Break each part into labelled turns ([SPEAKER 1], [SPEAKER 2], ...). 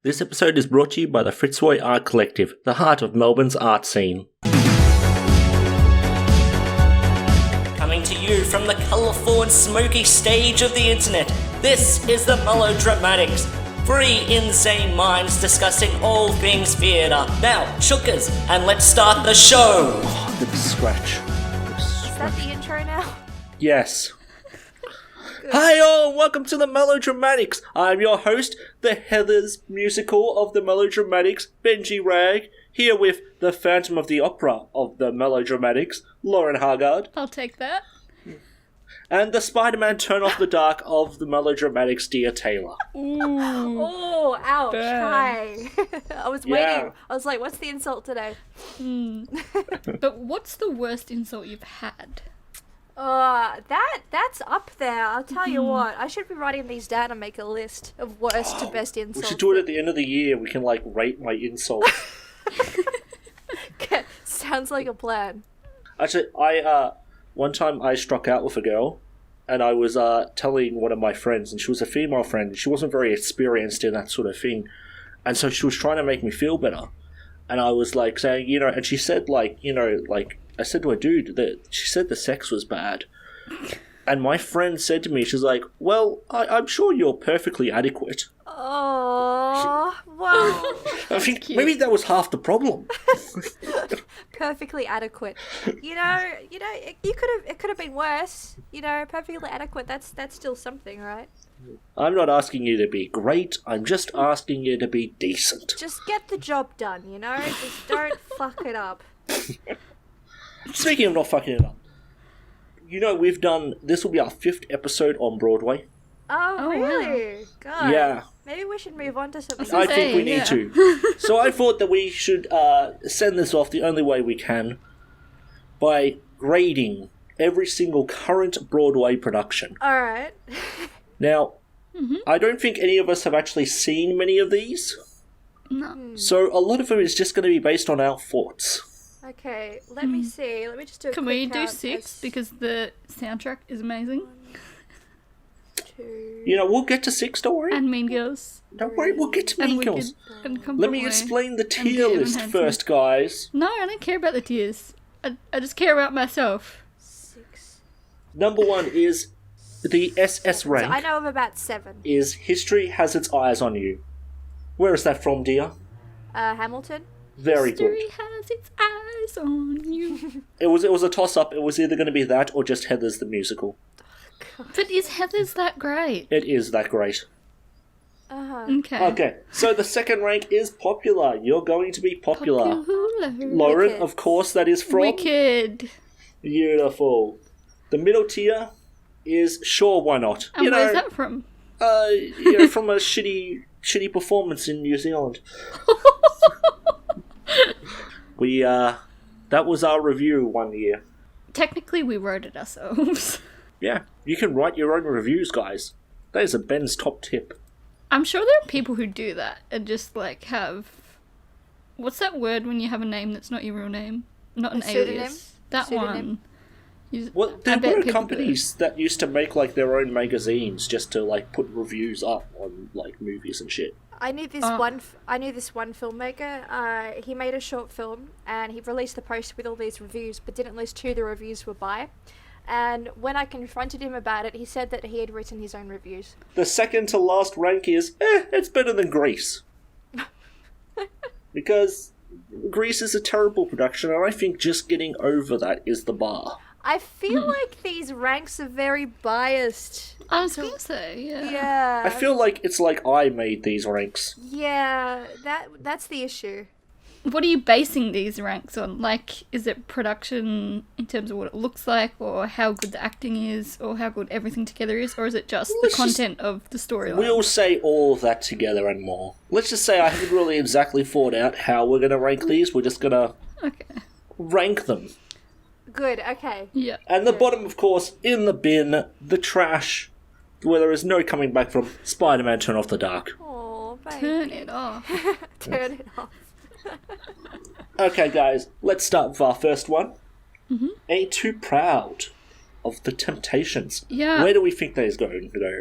[SPEAKER 1] This episode is brought to you by the Fitzroy Art Collective, the heart of Melbourne's art scene. Coming to you from the colourful and smoky stage of the internet, this is the Mellow. Three insane minds discussing all things theatre. Now, shookers, and let's start the show! Oh, the scratch.
[SPEAKER 2] Is that the intro now?
[SPEAKER 1] Yes. Hi all, welcome to the Melodramatics. I'm your host, the Heathers musical of the Melodramatics, Benji Rag, here with the Phantom of the Opera of the Melodramatics, Lauren Hargard.
[SPEAKER 3] I'll take that.
[SPEAKER 1] And the Spider-Man Turn Off the Dark of the Melodramatics, Dear Taylor.
[SPEAKER 3] Ooh.
[SPEAKER 2] Oh, ouch.
[SPEAKER 3] Burn.
[SPEAKER 2] Hi. I was waiting. I was like, what's the insult today?
[SPEAKER 3] But what's the worst insult you've had?
[SPEAKER 2] That's up there. I'll tell you what. I should be writing these down and make a list of worst to best insults.
[SPEAKER 1] We should do it at the end of the year. We can, rate my insults.
[SPEAKER 2] Sounds like a plan.
[SPEAKER 1] Actually, one time I struck out with a girl, and I was telling one of my friends, and she was a female friend, she wasn't very experienced in that sort of thing, and so she was trying to make me feel better, and I was saying, and she said I said to her, dude, she said the sex was bad, and my friend said to me, she's like, well, I'm sure you're perfectly adequate.
[SPEAKER 2] Oh, well.
[SPEAKER 1] I think maybe that was half the problem.
[SPEAKER 2] Perfectly adequate. It could have been worse. Perfectly adequate. That's still something, right?
[SPEAKER 1] I'm not asking you to be great. I'm just asking you to be decent.
[SPEAKER 2] Just get the job done. Just don't fuck it up.
[SPEAKER 1] Speaking of not fucking it up, we've done. This will be our 5th episode on Broadway.
[SPEAKER 2] Oh, really?
[SPEAKER 3] Wow.
[SPEAKER 2] God.
[SPEAKER 1] Yeah.
[SPEAKER 2] Maybe we should move on to something.
[SPEAKER 1] I think we need to. So I thought that we should send this off the only way we can by grading every single current Broadway production.
[SPEAKER 2] All right.
[SPEAKER 1] Now, I don't think any of us have actually seen many of these.
[SPEAKER 3] No.
[SPEAKER 1] So a lot of them is just going to be based on our thoughts.
[SPEAKER 2] Okay, let me see. Let me just do a
[SPEAKER 3] Can
[SPEAKER 2] quick
[SPEAKER 3] we do
[SPEAKER 2] count.
[SPEAKER 3] 6? Because the soundtrack is amazing.
[SPEAKER 2] 2.
[SPEAKER 1] We'll get to 6, don't worry.
[SPEAKER 3] And Mean Girls.
[SPEAKER 1] Don't worry, we'll get to
[SPEAKER 3] And
[SPEAKER 1] Mean Girls.
[SPEAKER 3] Wicked. And Come
[SPEAKER 1] Let me
[SPEAKER 3] Broadway.
[SPEAKER 1] explain the
[SPEAKER 3] And
[SPEAKER 1] tier
[SPEAKER 3] Evan
[SPEAKER 1] list
[SPEAKER 3] Hansen.
[SPEAKER 1] first, guys.
[SPEAKER 3] No, I don't care about the tiers. I just care about myself.
[SPEAKER 2] 6.
[SPEAKER 1] Number 1 is the SS rank.
[SPEAKER 2] So I know of about 7.
[SPEAKER 1] Is History Has Its Eyes on You. Where is that from, dear?
[SPEAKER 2] Hamilton.
[SPEAKER 1] Very good.
[SPEAKER 3] History has its eyes on you.
[SPEAKER 1] It was a toss-up. It was either going to be that or just Heathers the Musical.
[SPEAKER 3] But is Heather's that great?
[SPEAKER 1] It is that great.
[SPEAKER 3] Okay.
[SPEAKER 1] Okay, so the second rank is Popular. You're going to be popular. Lauren,
[SPEAKER 2] Wicked.
[SPEAKER 1] of course, that is from...
[SPEAKER 3] Wicked.
[SPEAKER 1] Beautiful. The middle tier is Sure, Why Not?
[SPEAKER 3] And where's that from?
[SPEAKER 1] From a shitty performance in New Zealand. That was our review one year.
[SPEAKER 3] Technically, we wrote it ourselves.
[SPEAKER 1] Yeah, you can write your own reviews, guys. That is a Ben's top tip.
[SPEAKER 3] I'm sure there are people who do that and just have... What's that word when you have a name that's not your real name? Not an
[SPEAKER 2] pseudonym?
[SPEAKER 3] alias. That
[SPEAKER 2] Pseudonym?
[SPEAKER 3] one.
[SPEAKER 1] Well,
[SPEAKER 3] I
[SPEAKER 1] there
[SPEAKER 3] bet
[SPEAKER 1] were
[SPEAKER 3] people
[SPEAKER 1] companies that used to make their own magazines just to put reviews up on movies and shit.
[SPEAKER 2] I knew this one filmmaker. He made a short film and he released the post with all these reviews, but didn't list who the reviews were by. And when I confronted him about it, he said that he had written his own reviews.
[SPEAKER 1] The second to last rank is, it's better than Grease. Because Grease is a terrible production, and I think just getting over that is the bar.
[SPEAKER 2] I feel like these ranks are very biased.
[SPEAKER 3] I was going to say, yeah.
[SPEAKER 2] Yeah.
[SPEAKER 1] I feel like it's like I made these ranks.
[SPEAKER 2] Yeah, that's the issue.
[SPEAKER 3] What are you basing these ranks on? Is it production in terms of what it looks like, or how good the acting is, or how good everything together is, or is it just the content of the storyline?
[SPEAKER 1] We'll say all of that together and more. Let's just say I haven't really exactly thought out how we're going to rank these. We're just going to rank them.
[SPEAKER 2] Good, okay.
[SPEAKER 3] Yeah.
[SPEAKER 1] And the bottom, of course, in the bin, the trash, where there is no coming back from, Spider-Man Turn Off the Dark.
[SPEAKER 2] Oh, baby.
[SPEAKER 3] Turn it off.
[SPEAKER 2] Turn it off.
[SPEAKER 1] Okay, guys, let's start with our first one. Ain't Too Proud of the Temptations.
[SPEAKER 3] Yeah.
[SPEAKER 1] Where do we think that is going to go?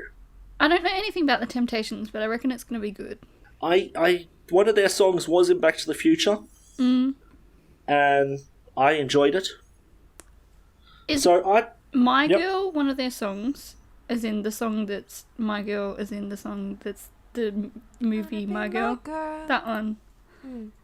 [SPEAKER 3] I don't know anything about the Temptations, but I reckon it's going to be good.
[SPEAKER 1] one of their songs was in Back to the Future, and I enjoyed it.
[SPEAKER 3] Is
[SPEAKER 1] So
[SPEAKER 3] My
[SPEAKER 1] Yep.
[SPEAKER 3] Girl one of their songs? As in the song that's My Girl, as in the song that's the movie My Girl? That one.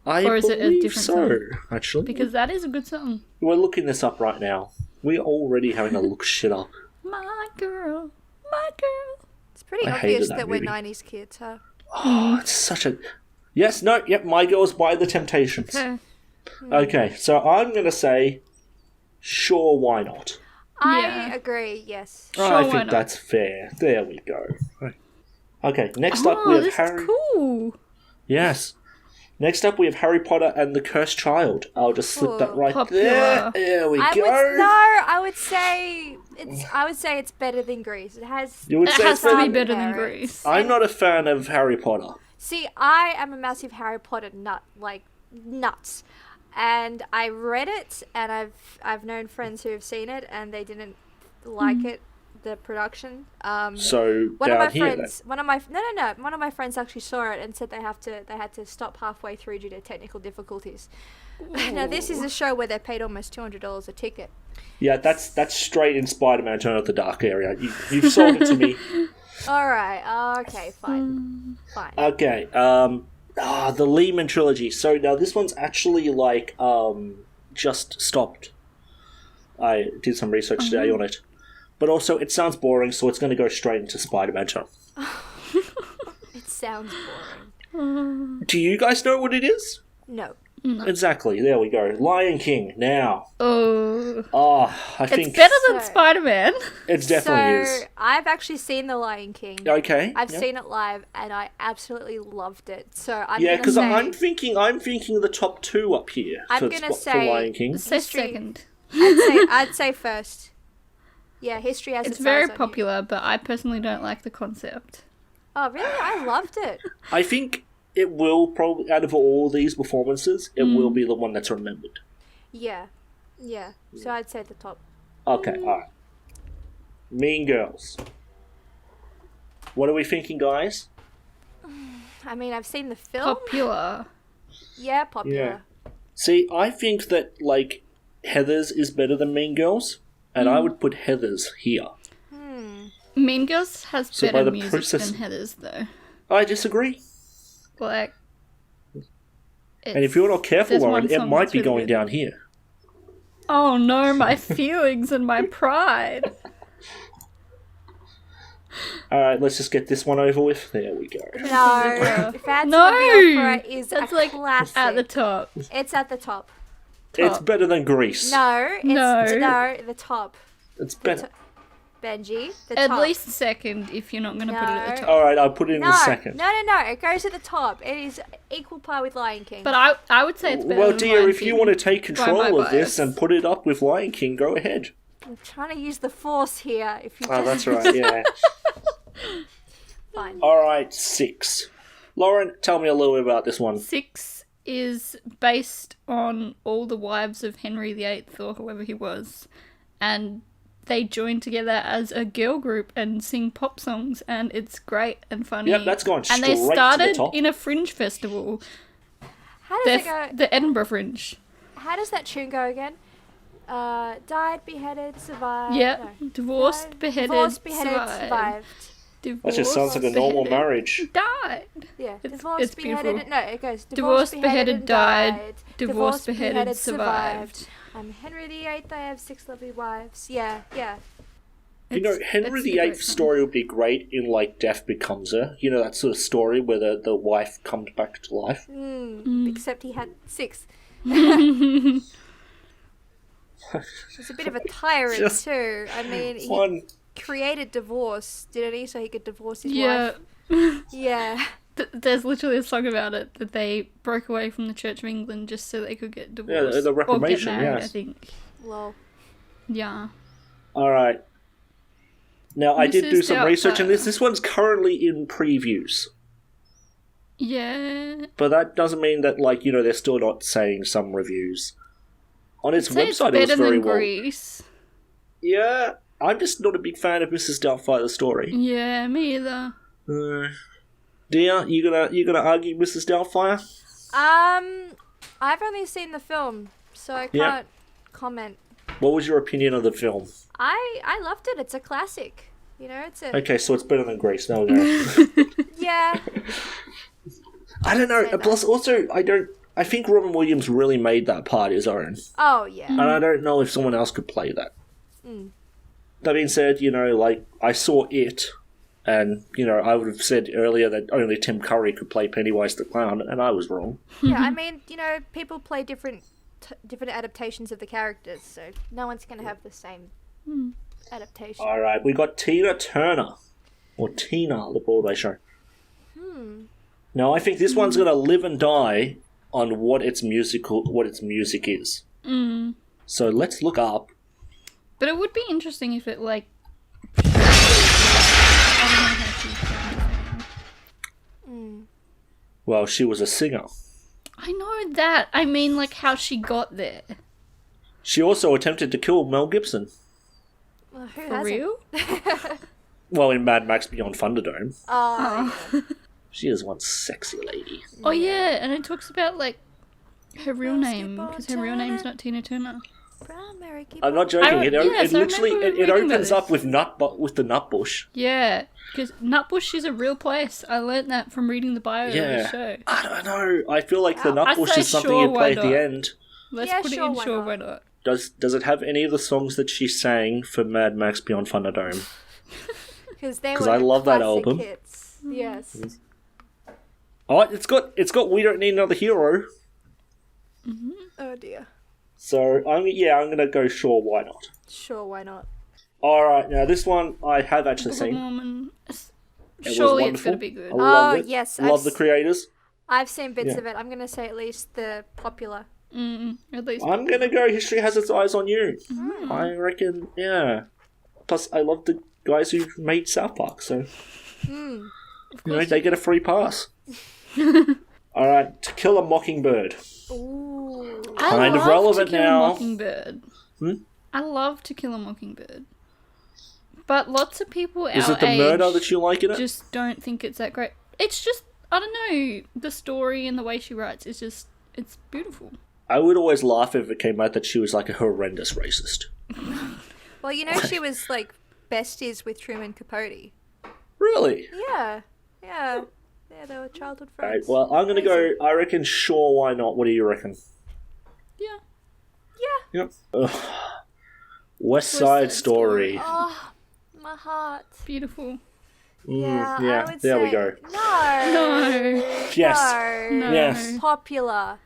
[SPEAKER 3] Or is it a
[SPEAKER 1] believe
[SPEAKER 3] different
[SPEAKER 1] so,
[SPEAKER 3] song?
[SPEAKER 1] actually.
[SPEAKER 3] Because that is a good song.
[SPEAKER 1] We're looking this up right now. We're already having to look shit up.
[SPEAKER 3] My girl, my girl.
[SPEAKER 2] It's pretty
[SPEAKER 1] I
[SPEAKER 2] obvious
[SPEAKER 1] hated that
[SPEAKER 2] that we're
[SPEAKER 1] movie.
[SPEAKER 2] 90s kids, huh?
[SPEAKER 1] Oh, it's such a... Yes, no, yep, My Girl's by The Temptations.
[SPEAKER 3] Okay.
[SPEAKER 1] Okay, so I'm going to say, sure, why not?
[SPEAKER 2] I agree, yes.
[SPEAKER 3] Sure,
[SPEAKER 1] I
[SPEAKER 3] why
[SPEAKER 1] think
[SPEAKER 3] not?
[SPEAKER 1] that's fair. There we go. Okay, next up we have
[SPEAKER 3] this
[SPEAKER 1] Harry...
[SPEAKER 3] is cool.
[SPEAKER 1] Yes. Next up we have Harry Potter and the Cursed Child. I'll just slip that right
[SPEAKER 3] Popular.
[SPEAKER 1] there. There we go.
[SPEAKER 2] I would say it's better than Grease. It has.
[SPEAKER 1] You would
[SPEAKER 3] It
[SPEAKER 1] say
[SPEAKER 3] has
[SPEAKER 1] it's
[SPEAKER 3] to be
[SPEAKER 1] better...
[SPEAKER 3] better than
[SPEAKER 2] parents.
[SPEAKER 3] Grease.
[SPEAKER 1] I'm not a fan of Harry Potter.
[SPEAKER 2] See, I am a massive Harry Potter nut, like nuts, and I read it, and I've known friends who have seen it, and they didn't like it, the production.
[SPEAKER 1] So
[SPEAKER 2] One of
[SPEAKER 1] down
[SPEAKER 2] my
[SPEAKER 1] here
[SPEAKER 2] friends, one of my friends actually saw it and said they had to stop halfway through due to technical difficulties. Now this is a show where they paid almost $200 a ticket.
[SPEAKER 1] then. Yeah, that's straight in Spider-Man Turn of the Dark area. You've sold it to me.
[SPEAKER 2] All right, okay, fine.
[SPEAKER 1] Okay, the Lehman trilogy. So now this one's actually like just stopped. I did some research today on it. But also, it sounds boring, so it's going to go straight into Spider-Man 2.
[SPEAKER 2] It sounds boring.
[SPEAKER 1] Do you guys know what it is?
[SPEAKER 2] No.
[SPEAKER 1] Exactly, there we go. Lion King, now.
[SPEAKER 3] Oh.
[SPEAKER 1] I think...
[SPEAKER 3] It's better than
[SPEAKER 2] So-
[SPEAKER 3] Spider-Man.
[SPEAKER 1] It definitely
[SPEAKER 2] So
[SPEAKER 1] is.
[SPEAKER 2] I've actually seen The Lion King.
[SPEAKER 1] Okay.
[SPEAKER 2] I've
[SPEAKER 1] yep.
[SPEAKER 2] seen it live, and I absolutely loved it. So I'm
[SPEAKER 1] Yeah,
[SPEAKER 2] gonna
[SPEAKER 1] because
[SPEAKER 2] say
[SPEAKER 1] I'm thinking the top two up here
[SPEAKER 2] I'm
[SPEAKER 1] for,
[SPEAKER 2] gonna
[SPEAKER 1] for
[SPEAKER 2] say-
[SPEAKER 1] Lion King.
[SPEAKER 3] Say
[SPEAKER 2] History-
[SPEAKER 3] second.
[SPEAKER 2] I'd say first. Yeah, history has
[SPEAKER 3] It's
[SPEAKER 2] its
[SPEAKER 3] very
[SPEAKER 2] eyes on you.
[SPEAKER 3] popular, but I personally don't like the concept.
[SPEAKER 2] Oh really? I loved it.
[SPEAKER 1] I think it will probably, out of all these performances, it will be the one that's remembered.
[SPEAKER 2] Yeah. So I'd say the top.
[SPEAKER 1] Okay, alright. Mean Girls. What are we thinking, guys?
[SPEAKER 2] I mean, I've seen the film.
[SPEAKER 3] Popular.
[SPEAKER 2] Yeah, popular.
[SPEAKER 1] See, I think that, like, Heathers is better than Mean Girls, and I would put Heathers here.
[SPEAKER 3] Mean Girls has
[SPEAKER 1] So by
[SPEAKER 3] better
[SPEAKER 1] the
[SPEAKER 3] music
[SPEAKER 1] process-
[SPEAKER 3] than Heathers, though.
[SPEAKER 1] I disagree.
[SPEAKER 3] Like,
[SPEAKER 1] And if you're not careful,
[SPEAKER 3] there's
[SPEAKER 1] Lauren,
[SPEAKER 3] one
[SPEAKER 1] it
[SPEAKER 3] song
[SPEAKER 1] might
[SPEAKER 3] that's
[SPEAKER 1] be
[SPEAKER 3] really
[SPEAKER 1] going
[SPEAKER 3] good.
[SPEAKER 1] down here.
[SPEAKER 3] Oh no, my feelings and my pride.
[SPEAKER 1] Alright, let's just get this one over with. There we go.
[SPEAKER 2] No, Phantom
[SPEAKER 3] No!
[SPEAKER 2] of the Opera is
[SPEAKER 3] That's
[SPEAKER 2] a
[SPEAKER 3] like
[SPEAKER 2] classic.
[SPEAKER 3] at the top.
[SPEAKER 2] It's at the top.
[SPEAKER 1] It's better than Grease.
[SPEAKER 2] No, it's
[SPEAKER 3] No.
[SPEAKER 2] the top.
[SPEAKER 1] It's better.
[SPEAKER 2] Benji, the
[SPEAKER 3] At
[SPEAKER 2] top.
[SPEAKER 3] least second if you're not going to put it at the
[SPEAKER 2] No.
[SPEAKER 3] top.
[SPEAKER 1] Alright, I'll put it in
[SPEAKER 2] no,
[SPEAKER 1] the second.
[SPEAKER 2] no, it goes at the top. It is equal par with Lion King.
[SPEAKER 3] But I would say it's better
[SPEAKER 1] Well,
[SPEAKER 3] than
[SPEAKER 1] dear,
[SPEAKER 3] Lion
[SPEAKER 1] if you
[SPEAKER 3] King.
[SPEAKER 1] want to take
[SPEAKER 3] By my
[SPEAKER 1] control of this
[SPEAKER 3] bias.
[SPEAKER 1] and put it up with Lion King, go ahead.
[SPEAKER 2] I'm trying to use the force here. If you
[SPEAKER 1] Oh,
[SPEAKER 2] just
[SPEAKER 1] that's right, yeah.
[SPEAKER 2] fine.
[SPEAKER 1] Alright, 6. Lauren, tell me a little bit about this one.
[SPEAKER 3] 6 is based on all the wives of Henry VIII or whoever he was, and they join together as a girl group and sing pop songs, and it's great and funny.
[SPEAKER 1] Yep, that's gone
[SPEAKER 3] And they
[SPEAKER 1] straight to the
[SPEAKER 3] started
[SPEAKER 1] top.
[SPEAKER 3] in a fringe festival,
[SPEAKER 2] How does it go?
[SPEAKER 3] the Edinburgh Fringe.
[SPEAKER 2] How does that tune go again? Died, beheaded, survived.
[SPEAKER 3] Yeah,
[SPEAKER 2] no.
[SPEAKER 3] divorced,
[SPEAKER 2] Died,
[SPEAKER 3] beheaded,
[SPEAKER 2] divorced, beheaded,
[SPEAKER 3] survived.
[SPEAKER 2] survived.
[SPEAKER 1] That just sounds like a normal
[SPEAKER 3] beheaded,
[SPEAKER 1] marriage.
[SPEAKER 3] Died.
[SPEAKER 2] Yeah,
[SPEAKER 3] It's
[SPEAKER 2] divorced, beheaded.
[SPEAKER 3] beautiful.
[SPEAKER 2] No, it goes
[SPEAKER 3] Divorced, beheaded,
[SPEAKER 2] and
[SPEAKER 3] died. Divorced, beheaded, survived.
[SPEAKER 2] I'm Henry VIII. I have 6 lovely wives. Yeah.
[SPEAKER 1] You know, Henry
[SPEAKER 3] it's a great
[SPEAKER 1] VIII's
[SPEAKER 3] song.
[SPEAKER 1] story would be great in, like, Death Becomes Her. You know, that sort of story where the wife comes back to life.
[SPEAKER 2] Except he had 6. He's a bit of a tyrant
[SPEAKER 1] Just
[SPEAKER 2] too. I mean, he
[SPEAKER 1] One.
[SPEAKER 2] created divorce, didn't he? So he could divorce his
[SPEAKER 3] Yeah.
[SPEAKER 2] wife. Yeah.
[SPEAKER 3] There's literally a song about it, that they broke away from the Church of England just so they could get divorced.
[SPEAKER 1] the Reformation,
[SPEAKER 3] or get married,
[SPEAKER 1] yes.
[SPEAKER 3] I think.
[SPEAKER 2] Lol.
[SPEAKER 3] Yeah.
[SPEAKER 1] Alright. Now, I
[SPEAKER 3] This
[SPEAKER 1] did do
[SPEAKER 3] is
[SPEAKER 1] some
[SPEAKER 3] the
[SPEAKER 1] research on
[SPEAKER 3] upper.
[SPEAKER 1] this. This one's currently in previews.
[SPEAKER 3] Yeah.
[SPEAKER 1] But that doesn't mean that, like, you know, they're still not saying some reviews. On its
[SPEAKER 3] Say it's
[SPEAKER 1] website, it was
[SPEAKER 3] better
[SPEAKER 1] very
[SPEAKER 3] than
[SPEAKER 1] well.
[SPEAKER 3] Grease.
[SPEAKER 1] Yeah, I'm just not a big fan of Mrs. Doubtfire the story.
[SPEAKER 3] Yeah, me either.
[SPEAKER 1] Dia, you gonna argue Mrs. Doubtfire?
[SPEAKER 2] I've only seen the film, so I
[SPEAKER 1] Yeah.
[SPEAKER 2] can't comment.
[SPEAKER 1] What was your opinion of the film?
[SPEAKER 2] I loved it. It's a classic. You know, it's a
[SPEAKER 1] Okay, so it's better than Grease. There we go.
[SPEAKER 2] yeah.
[SPEAKER 1] I don't know.
[SPEAKER 2] Say that.
[SPEAKER 1] Plus, also, I think Robin Williams really made that part his own,
[SPEAKER 2] Oh yeah.
[SPEAKER 1] and I don't know if someone else could play that. That being said, like I saw it, and I would have said earlier that only Tim Curry could play Pennywise the Clown, and I was wrong.
[SPEAKER 2] Yeah, I mean, people play different adaptations of the characters, so no one's gonna have the same adaptation.
[SPEAKER 1] All right, we got Tina Turner, or Tina, the Broadway show. Now, I think this one's gonna live and die on what its music is. So let's look up.
[SPEAKER 3] But it would be interesting if it, like... I don't know how she's done.
[SPEAKER 1] Well, she was a singer.
[SPEAKER 3] I know that. I mean, like, how she got there.
[SPEAKER 1] She also attempted to kill Mel Gibson.
[SPEAKER 2] Well, who
[SPEAKER 3] For
[SPEAKER 2] hasn't?
[SPEAKER 3] real?
[SPEAKER 1] Well, in Mad Max Beyond Thunderdome.
[SPEAKER 2] Oh,
[SPEAKER 1] She is one sexy lady.
[SPEAKER 3] Oh, yeah, and it talks about, like, her real
[SPEAKER 2] Let's
[SPEAKER 3] name,
[SPEAKER 2] keep on
[SPEAKER 3] because her real name's not Tina Turner.
[SPEAKER 2] primary keep
[SPEAKER 1] I'm not joking.
[SPEAKER 3] I
[SPEAKER 1] It literally
[SPEAKER 3] remember
[SPEAKER 1] it
[SPEAKER 3] reading about
[SPEAKER 1] opens up
[SPEAKER 3] this.
[SPEAKER 1] with the nut bush.
[SPEAKER 3] Yeah, because Nutbush is a real place. I learnt that from reading the bio of the
[SPEAKER 1] Yeah.
[SPEAKER 3] show.
[SPEAKER 1] I don't know. I feel like the
[SPEAKER 2] Wow.
[SPEAKER 1] nut
[SPEAKER 3] I'd
[SPEAKER 1] bush
[SPEAKER 3] say
[SPEAKER 1] is something
[SPEAKER 3] sure,
[SPEAKER 1] you play
[SPEAKER 3] why
[SPEAKER 1] at the
[SPEAKER 3] not?
[SPEAKER 1] end.
[SPEAKER 3] Let's
[SPEAKER 2] Yeah,
[SPEAKER 3] put
[SPEAKER 2] sure,
[SPEAKER 3] it in
[SPEAKER 2] why
[SPEAKER 3] sure,
[SPEAKER 2] not?
[SPEAKER 3] why not?
[SPEAKER 1] Does it have any of the songs that she sang for Mad Max Beyond Thunderdome?
[SPEAKER 2] because they
[SPEAKER 1] 'Cause
[SPEAKER 2] were
[SPEAKER 1] I love that
[SPEAKER 2] classic
[SPEAKER 1] album.
[SPEAKER 2] hits. Yes.
[SPEAKER 1] Oh, it's got We Don't Need Another Hero.
[SPEAKER 2] Oh dear.
[SPEAKER 1] So I'm gonna go sure, why not?
[SPEAKER 2] Sure, why not?
[SPEAKER 1] All right, now this one I have actually
[SPEAKER 3] Book of
[SPEAKER 1] seen.
[SPEAKER 3] Mormon.
[SPEAKER 1] It
[SPEAKER 3] Surely
[SPEAKER 1] was
[SPEAKER 3] it's going
[SPEAKER 1] wonderful.
[SPEAKER 3] to be good.
[SPEAKER 1] I loved it.
[SPEAKER 2] yes,
[SPEAKER 1] love the creators.
[SPEAKER 2] I've seen bits
[SPEAKER 1] Yeah.
[SPEAKER 2] of it. I'm gonna say at least the popular.
[SPEAKER 3] At least.
[SPEAKER 1] I'm gonna go History Has Its Eyes on You. I reckon, yeah. Plus, I love the guys who made South Park, so they get a free pass. All right, To Kill a Mockingbird.
[SPEAKER 2] Ooh.
[SPEAKER 3] I
[SPEAKER 1] kind of
[SPEAKER 3] love
[SPEAKER 1] relevant
[SPEAKER 3] To Kill
[SPEAKER 1] now.
[SPEAKER 3] A Mockingbird. I love To Kill a Mockingbird. But lots of people
[SPEAKER 1] Is
[SPEAKER 3] our
[SPEAKER 1] it the
[SPEAKER 3] age
[SPEAKER 1] murder that you like in it?
[SPEAKER 3] just don't think it's that great. It's just, I don't know, the story and the way she writes is just, it's beautiful.
[SPEAKER 1] I would always laugh if it came out that she was like a horrendous racist.
[SPEAKER 2] Well, she was like besties with Truman Capote.
[SPEAKER 1] Really?
[SPEAKER 2] Yeah. Yeah. Yeah, they were childhood
[SPEAKER 1] Right,
[SPEAKER 2] friends.
[SPEAKER 1] well, I'm gonna go, I reckon, sure, why not? What do you reckon?
[SPEAKER 3] Yeah.
[SPEAKER 2] Yeah.
[SPEAKER 1] Yep. Ugh. West Side Story.
[SPEAKER 2] Oh, my heart.
[SPEAKER 3] Beautiful.
[SPEAKER 2] Yeah,
[SPEAKER 1] yeah,
[SPEAKER 2] I would
[SPEAKER 1] there
[SPEAKER 2] say
[SPEAKER 1] we go.
[SPEAKER 2] No.
[SPEAKER 3] No.
[SPEAKER 1] Yes.
[SPEAKER 2] No.
[SPEAKER 1] Yes.
[SPEAKER 2] Popular.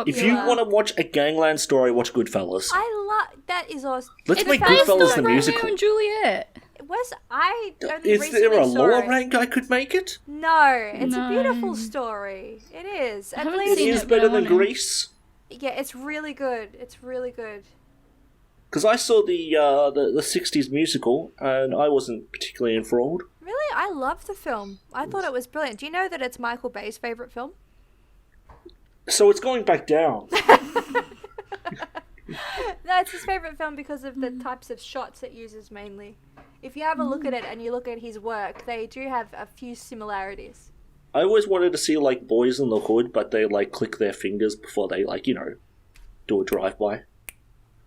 [SPEAKER 1] If you want to watch a gangland story, watch Goodfellas.
[SPEAKER 2] I love that is awesome.
[SPEAKER 1] Let's
[SPEAKER 3] It's
[SPEAKER 1] make
[SPEAKER 3] based
[SPEAKER 1] Goodfellas
[SPEAKER 3] on
[SPEAKER 1] the
[SPEAKER 3] Romeo
[SPEAKER 1] musical.
[SPEAKER 3] and Juliet.
[SPEAKER 2] I only
[SPEAKER 1] Is
[SPEAKER 2] recently
[SPEAKER 1] there a
[SPEAKER 2] saw
[SPEAKER 1] lower
[SPEAKER 2] it.
[SPEAKER 1] rank I could make it?
[SPEAKER 2] No, it's a
[SPEAKER 3] No.
[SPEAKER 2] beautiful story. It is. At
[SPEAKER 3] haven't
[SPEAKER 1] It
[SPEAKER 2] least,
[SPEAKER 3] seen
[SPEAKER 1] is
[SPEAKER 3] it, but
[SPEAKER 1] better
[SPEAKER 3] I
[SPEAKER 1] than
[SPEAKER 3] wanna.
[SPEAKER 1] Grease.
[SPEAKER 2] yeah, it's really good. It's really good.
[SPEAKER 1] Because I saw the 60s musical, and I wasn't particularly enthralled.
[SPEAKER 2] Really, I love the film. I thought it was brilliant. Do you know that it's Michael Bay's favorite film?
[SPEAKER 1] So it's going back down.
[SPEAKER 2] No, it's his favorite film because of the types of shots it uses mainly. If you have a look at it and you look at his work, they do have a few similarities.
[SPEAKER 1] I always wanted to see, like, Boys in the Hood, but they, like, click their fingers before they, like, do a drive-by.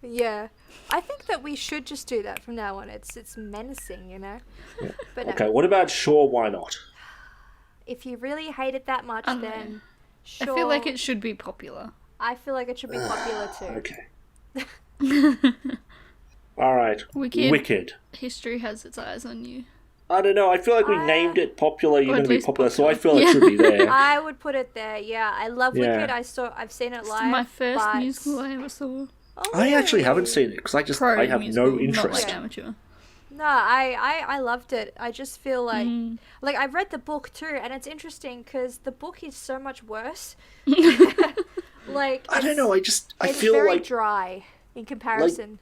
[SPEAKER 2] Yeah. I think that we should just do that from now on. It's menacing, But no,
[SPEAKER 1] Okay, what about Sure, Why Not?
[SPEAKER 2] if you really hate it that much,
[SPEAKER 3] know.
[SPEAKER 2] then sure.
[SPEAKER 3] I feel like it should be popular.
[SPEAKER 2] I feel like it should be popular too.
[SPEAKER 1] Okay. Alright.
[SPEAKER 3] Wicked. History Has Its Eyes on You.
[SPEAKER 1] I don't know, I feel like we named it popular, you're
[SPEAKER 3] Or at
[SPEAKER 1] going to be
[SPEAKER 3] least
[SPEAKER 1] popular, so I
[SPEAKER 3] popular.
[SPEAKER 1] feel it should be there.
[SPEAKER 2] I would put it there. Yeah, I love
[SPEAKER 1] Yeah.
[SPEAKER 2] Wicked. I've seen it
[SPEAKER 3] It's
[SPEAKER 2] live.
[SPEAKER 3] my first
[SPEAKER 2] but...
[SPEAKER 3] musical I ever saw.
[SPEAKER 2] Oh,
[SPEAKER 1] I actually
[SPEAKER 2] really?
[SPEAKER 1] haven't seen it, because
[SPEAKER 3] Pro
[SPEAKER 1] I have
[SPEAKER 3] musical,
[SPEAKER 1] no interest.
[SPEAKER 3] Not like amateur.
[SPEAKER 2] No, I loved it. I just feel like I've read the book too, and it's interesting because the book is so much worse. Like
[SPEAKER 1] I don't know, I
[SPEAKER 2] it's
[SPEAKER 1] feel
[SPEAKER 2] very
[SPEAKER 1] like
[SPEAKER 2] dry in comparison.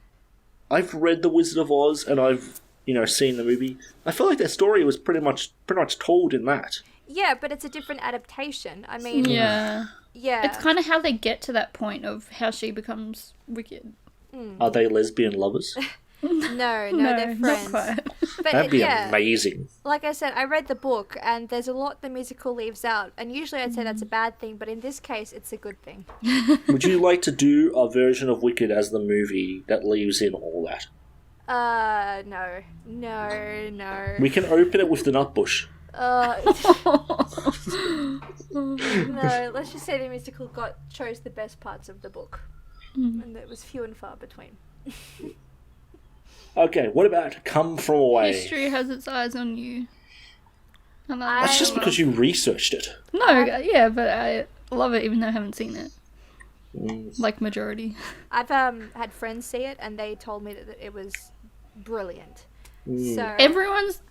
[SPEAKER 1] I've read The Wizard of Oz and I've seen the movie. I feel like their story was pretty much told in that.
[SPEAKER 2] Yeah, but it's a different adaptation. I mean,
[SPEAKER 3] Yeah.
[SPEAKER 2] yeah.
[SPEAKER 3] It's kind of how they get to that point of how she becomes wicked.
[SPEAKER 1] Are they lesbian lovers?
[SPEAKER 2] No,
[SPEAKER 3] No,
[SPEAKER 2] they're
[SPEAKER 3] not
[SPEAKER 2] friends.
[SPEAKER 3] quite.
[SPEAKER 2] But
[SPEAKER 1] That'd be
[SPEAKER 2] yeah,
[SPEAKER 1] amazing.
[SPEAKER 2] like I said, I read the book, and there's a lot the musical leaves out, and usually I'd say that's a bad thing, but in this case, it's a good thing.
[SPEAKER 1] Would you like to do a version of Wicked as the movie that leaves in all that?
[SPEAKER 2] No.
[SPEAKER 1] We can open it with the Nutbush.
[SPEAKER 2] No, let's just say the musical chose the best parts of the book, and it was few and far between.
[SPEAKER 1] Okay, what about Come From Away?
[SPEAKER 3] History has its eyes on you. And
[SPEAKER 1] That's just because you researched it.
[SPEAKER 3] No, yeah, but I love it even though I haven't seen it.
[SPEAKER 1] Mm.
[SPEAKER 3] Like majority.
[SPEAKER 2] I've had friends see it, and they told me that it was brilliant. So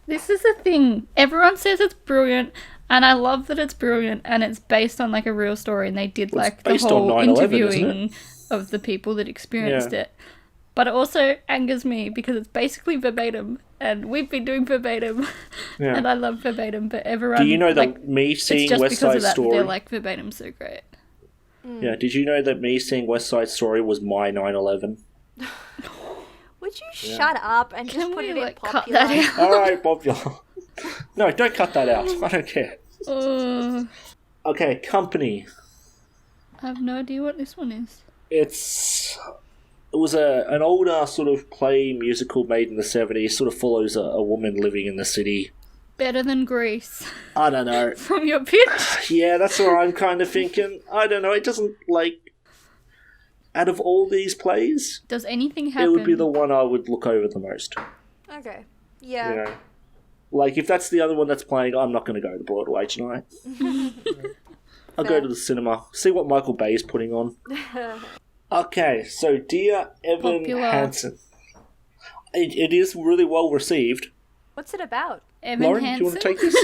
[SPEAKER 3] This is the thing. Everyone says it's brilliant, and I love that it's brilliant, and it's based on like a real story, and they did like the
[SPEAKER 1] based on
[SPEAKER 3] whole
[SPEAKER 1] 9/11, isn't
[SPEAKER 3] interviewing of the people that experienced it. But it also angers me because it's basically verbatim, and we've been doing verbatim, and I love verbatim, but everyone...
[SPEAKER 1] Do you know that
[SPEAKER 3] like,
[SPEAKER 1] me seeing
[SPEAKER 3] it's just
[SPEAKER 1] West
[SPEAKER 3] because
[SPEAKER 1] Side
[SPEAKER 3] of that
[SPEAKER 1] Story...
[SPEAKER 3] they're like verbatim so great.
[SPEAKER 1] Yeah, did you know that me seeing West Side Story was my 9/11?
[SPEAKER 2] would you shut up and just
[SPEAKER 3] Can
[SPEAKER 2] put
[SPEAKER 3] we
[SPEAKER 2] it in
[SPEAKER 3] like cut
[SPEAKER 2] popular?
[SPEAKER 3] that out?
[SPEAKER 1] Alright, popular. No, don't cut that out. I don't care. Okay, Company.
[SPEAKER 3] I have no idea what this one is.
[SPEAKER 1] It was an older sort of play musical made in the 70s, sort of follows a woman living in the city.
[SPEAKER 3] Better than Grease.
[SPEAKER 1] I don't know.
[SPEAKER 3] From your pitch?
[SPEAKER 1] Yeah, that's what I'm kind of thinking. I don't know, it doesn't, like... Out of all these plays,
[SPEAKER 3] Does anything happen?
[SPEAKER 1] it would be the one I would look over the most.
[SPEAKER 2] Okay. Yeah.
[SPEAKER 1] You know? Like, if that's the other one that's playing, I'm not going to go to Broadway tonight. I'll go to the cinema, see what Michael Bay is putting on. Okay, so Dear Evan
[SPEAKER 3] Popular.
[SPEAKER 1] Hansen. It is really well received.
[SPEAKER 2] What's it about?
[SPEAKER 3] Evan
[SPEAKER 1] Lauren,
[SPEAKER 3] Hansen?
[SPEAKER 1] do you want to take this?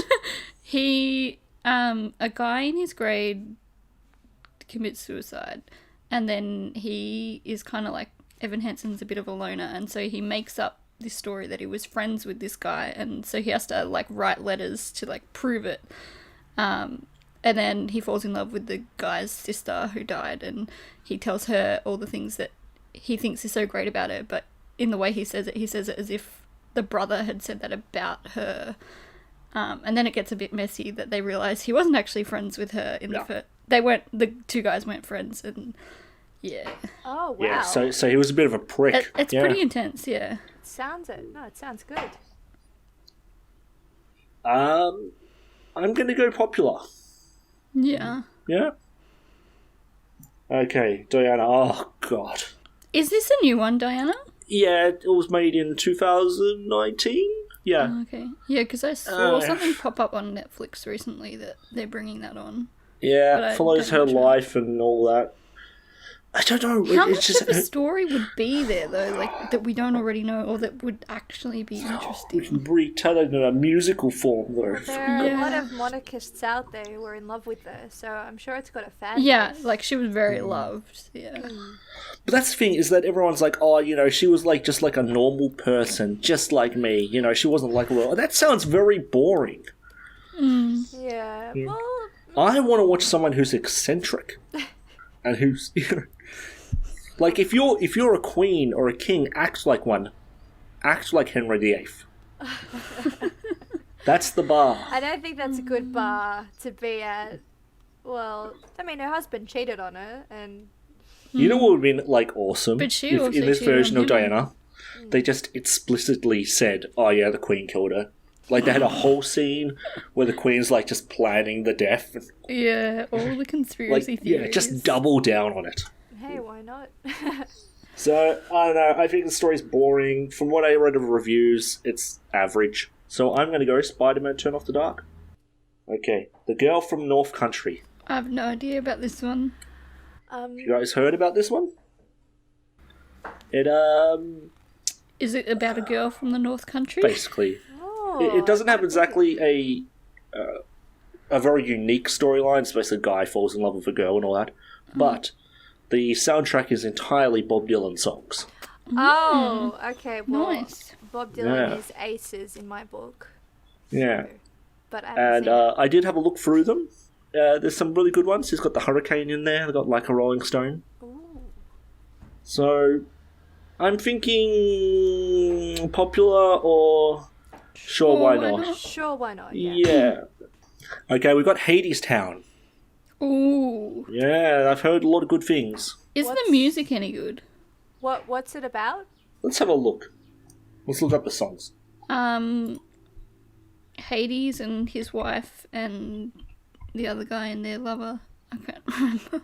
[SPEAKER 3] He, a guy in his grade commits suicide, and then he is kind of like, Evan Hansen's a bit of a loner, and so he makes up this story that he was friends with this guy, and so he has to like write letters to like prove it. And then he falls in love with the guy's sister who died, and he tells her all the things that he thinks is so great about her, but in the way he says it as if the brother had said that about her. And then it gets a bit messy that they realise he wasn't actually friends with her in the first... The two guys weren't friends, and yeah.
[SPEAKER 2] Oh, wow.
[SPEAKER 1] Yeah, so he was a bit of a prick.
[SPEAKER 3] It's pretty intense, yeah.
[SPEAKER 2] It sounds good.
[SPEAKER 1] I'm going to go popular.
[SPEAKER 3] Yeah.
[SPEAKER 1] Yeah? Okay, Diana. Oh, God.
[SPEAKER 3] Is this a new one, Diana?
[SPEAKER 1] Yeah, it was made in 2019. Yeah.
[SPEAKER 3] Oh, okay. Yeah, because I saw something pop up on Netflix recently that they're bringing that on.
[SPEAKER 1] Yeah,
[SPEAKER 3] But I
[SPEAKER 1] follows her
[SPEAKER 3] don't know.
[SPEAKER 1] life and all that. I don't know.
[SPEAKER 3] How
[SPEAKER 1] it's
[SPEAKER 3] much
[SPEAKER 1] just
[SPEAKER 3] of a story would be there, though, like, that we don't already know, or that would actually be
[SPEAKER 1] we
[SPEAKER 3] interesting?
[SPEAKER 1] can retell it in a musical form, though.
[SPEAKER 2] There are a lot of monarchists out there who are in love with her, so I'm sure it's got a fan
[SPEAKER 3] Yeah,
[SPEAKER 2] base.
[SPEAKER 3] like, she was very loved, yeah.
[SPEAKER 1] But that's the thing, is that everyone's like, oh, you know, she was like just like a normal person, just like me. You know, she wasn't like, well, that sounds very boring.
[SPEAKER 2] Yeah. Well,
[SPEAKER 1] I want to watch someone who's eccentric. And who's, you know... Like, if you're a queen or a king, act like one. Act like Henry VIII. That's the bar.
[SPEAKER 2] I don't think that's a good bar to be at. Well, I mean, her husband cheated on her, and
[SPEAKER 1] You know what would have been, like, awesome?
[SPEAKER 3] But she
[SPEAKER 1] if,
[SPEAKER 3] also
[SPEAKER 1] in this
[SPEAKER 3] cheated
[SPEAKER 1] version
[SPEAKER 3] on
[SPEAKER 1] of
[SPEAKER 3] him.
[SPEAKER 1] Diana, they just explicitly said, oh yeah, the queen killed her. Like, they had a whole scene where the queen's, like, just planning the death. And,
[SPEAKER 3] Yeah, all the
[SPEAKER 1] like,
[SPEAKER 3] conspiracy theories.
[SPEAKER 1] yeah, just double down on it.
[SPEAKER 2] hey, why not?
[SPEAKER 1] So, I don't know, I think the story's boring. From what I read of reviews, it's average. So I'm going to go Spider-Man Turn Off the Dark. Okay, The Girl from North Country.
[SPEAKER 3] I have no idea about this one.
[SPEAKER 1] You guys heard about this one? It,
[SPEAKER 3] Is it about a girl from the North Country?
[SPEAKER 1] basically...
[SPEAKER 2] Oh,
[SPEAKER 1] It doesn't have exactly a very unique storyline. It's basically a guy falls in love with a girl and all that. But the soundtrack is entirely Bob Dylan songs.
[SPEAKER 2] Oh, okay. Well,
[SPEAKER 3] Nice.
[SPEAKER 2] Bob Dylan
[SPEAKER 1] Yeah.
[SPEAKER 2] is aces in my book.
[SPEAKER 1] Yeah.
[SPEAKER 2] But I haven't
[SPEAKER 1] And
[SPEAKER 2] seen it.
[SPEAKER 1] I did have a look through them. There's some really good ones. He's got the Hurricane in there. They've got Like a Rolling Stone.
[SPEAKER 2] Ooh.
[SPEAKER 1] So, I'm thinking popular or sure, why not?
[SPEAKER 2] Sure, why not? Yeah.
[SPEAKER 1] Yeah. Okay, we've got Hades Town.
[SPEAKER 3] Ooh.
[SPEAKER 1] Yeah, I've heard a lot of good things.
[SPEAKER 3] Is the music any good?
[SPEAKER 2] What's it about?
[SPEAKER 1] Let's have a look. Let's look up the songs.
[SPEAKER 3] Hades and his wife and the other guy and their lover. I can't remember.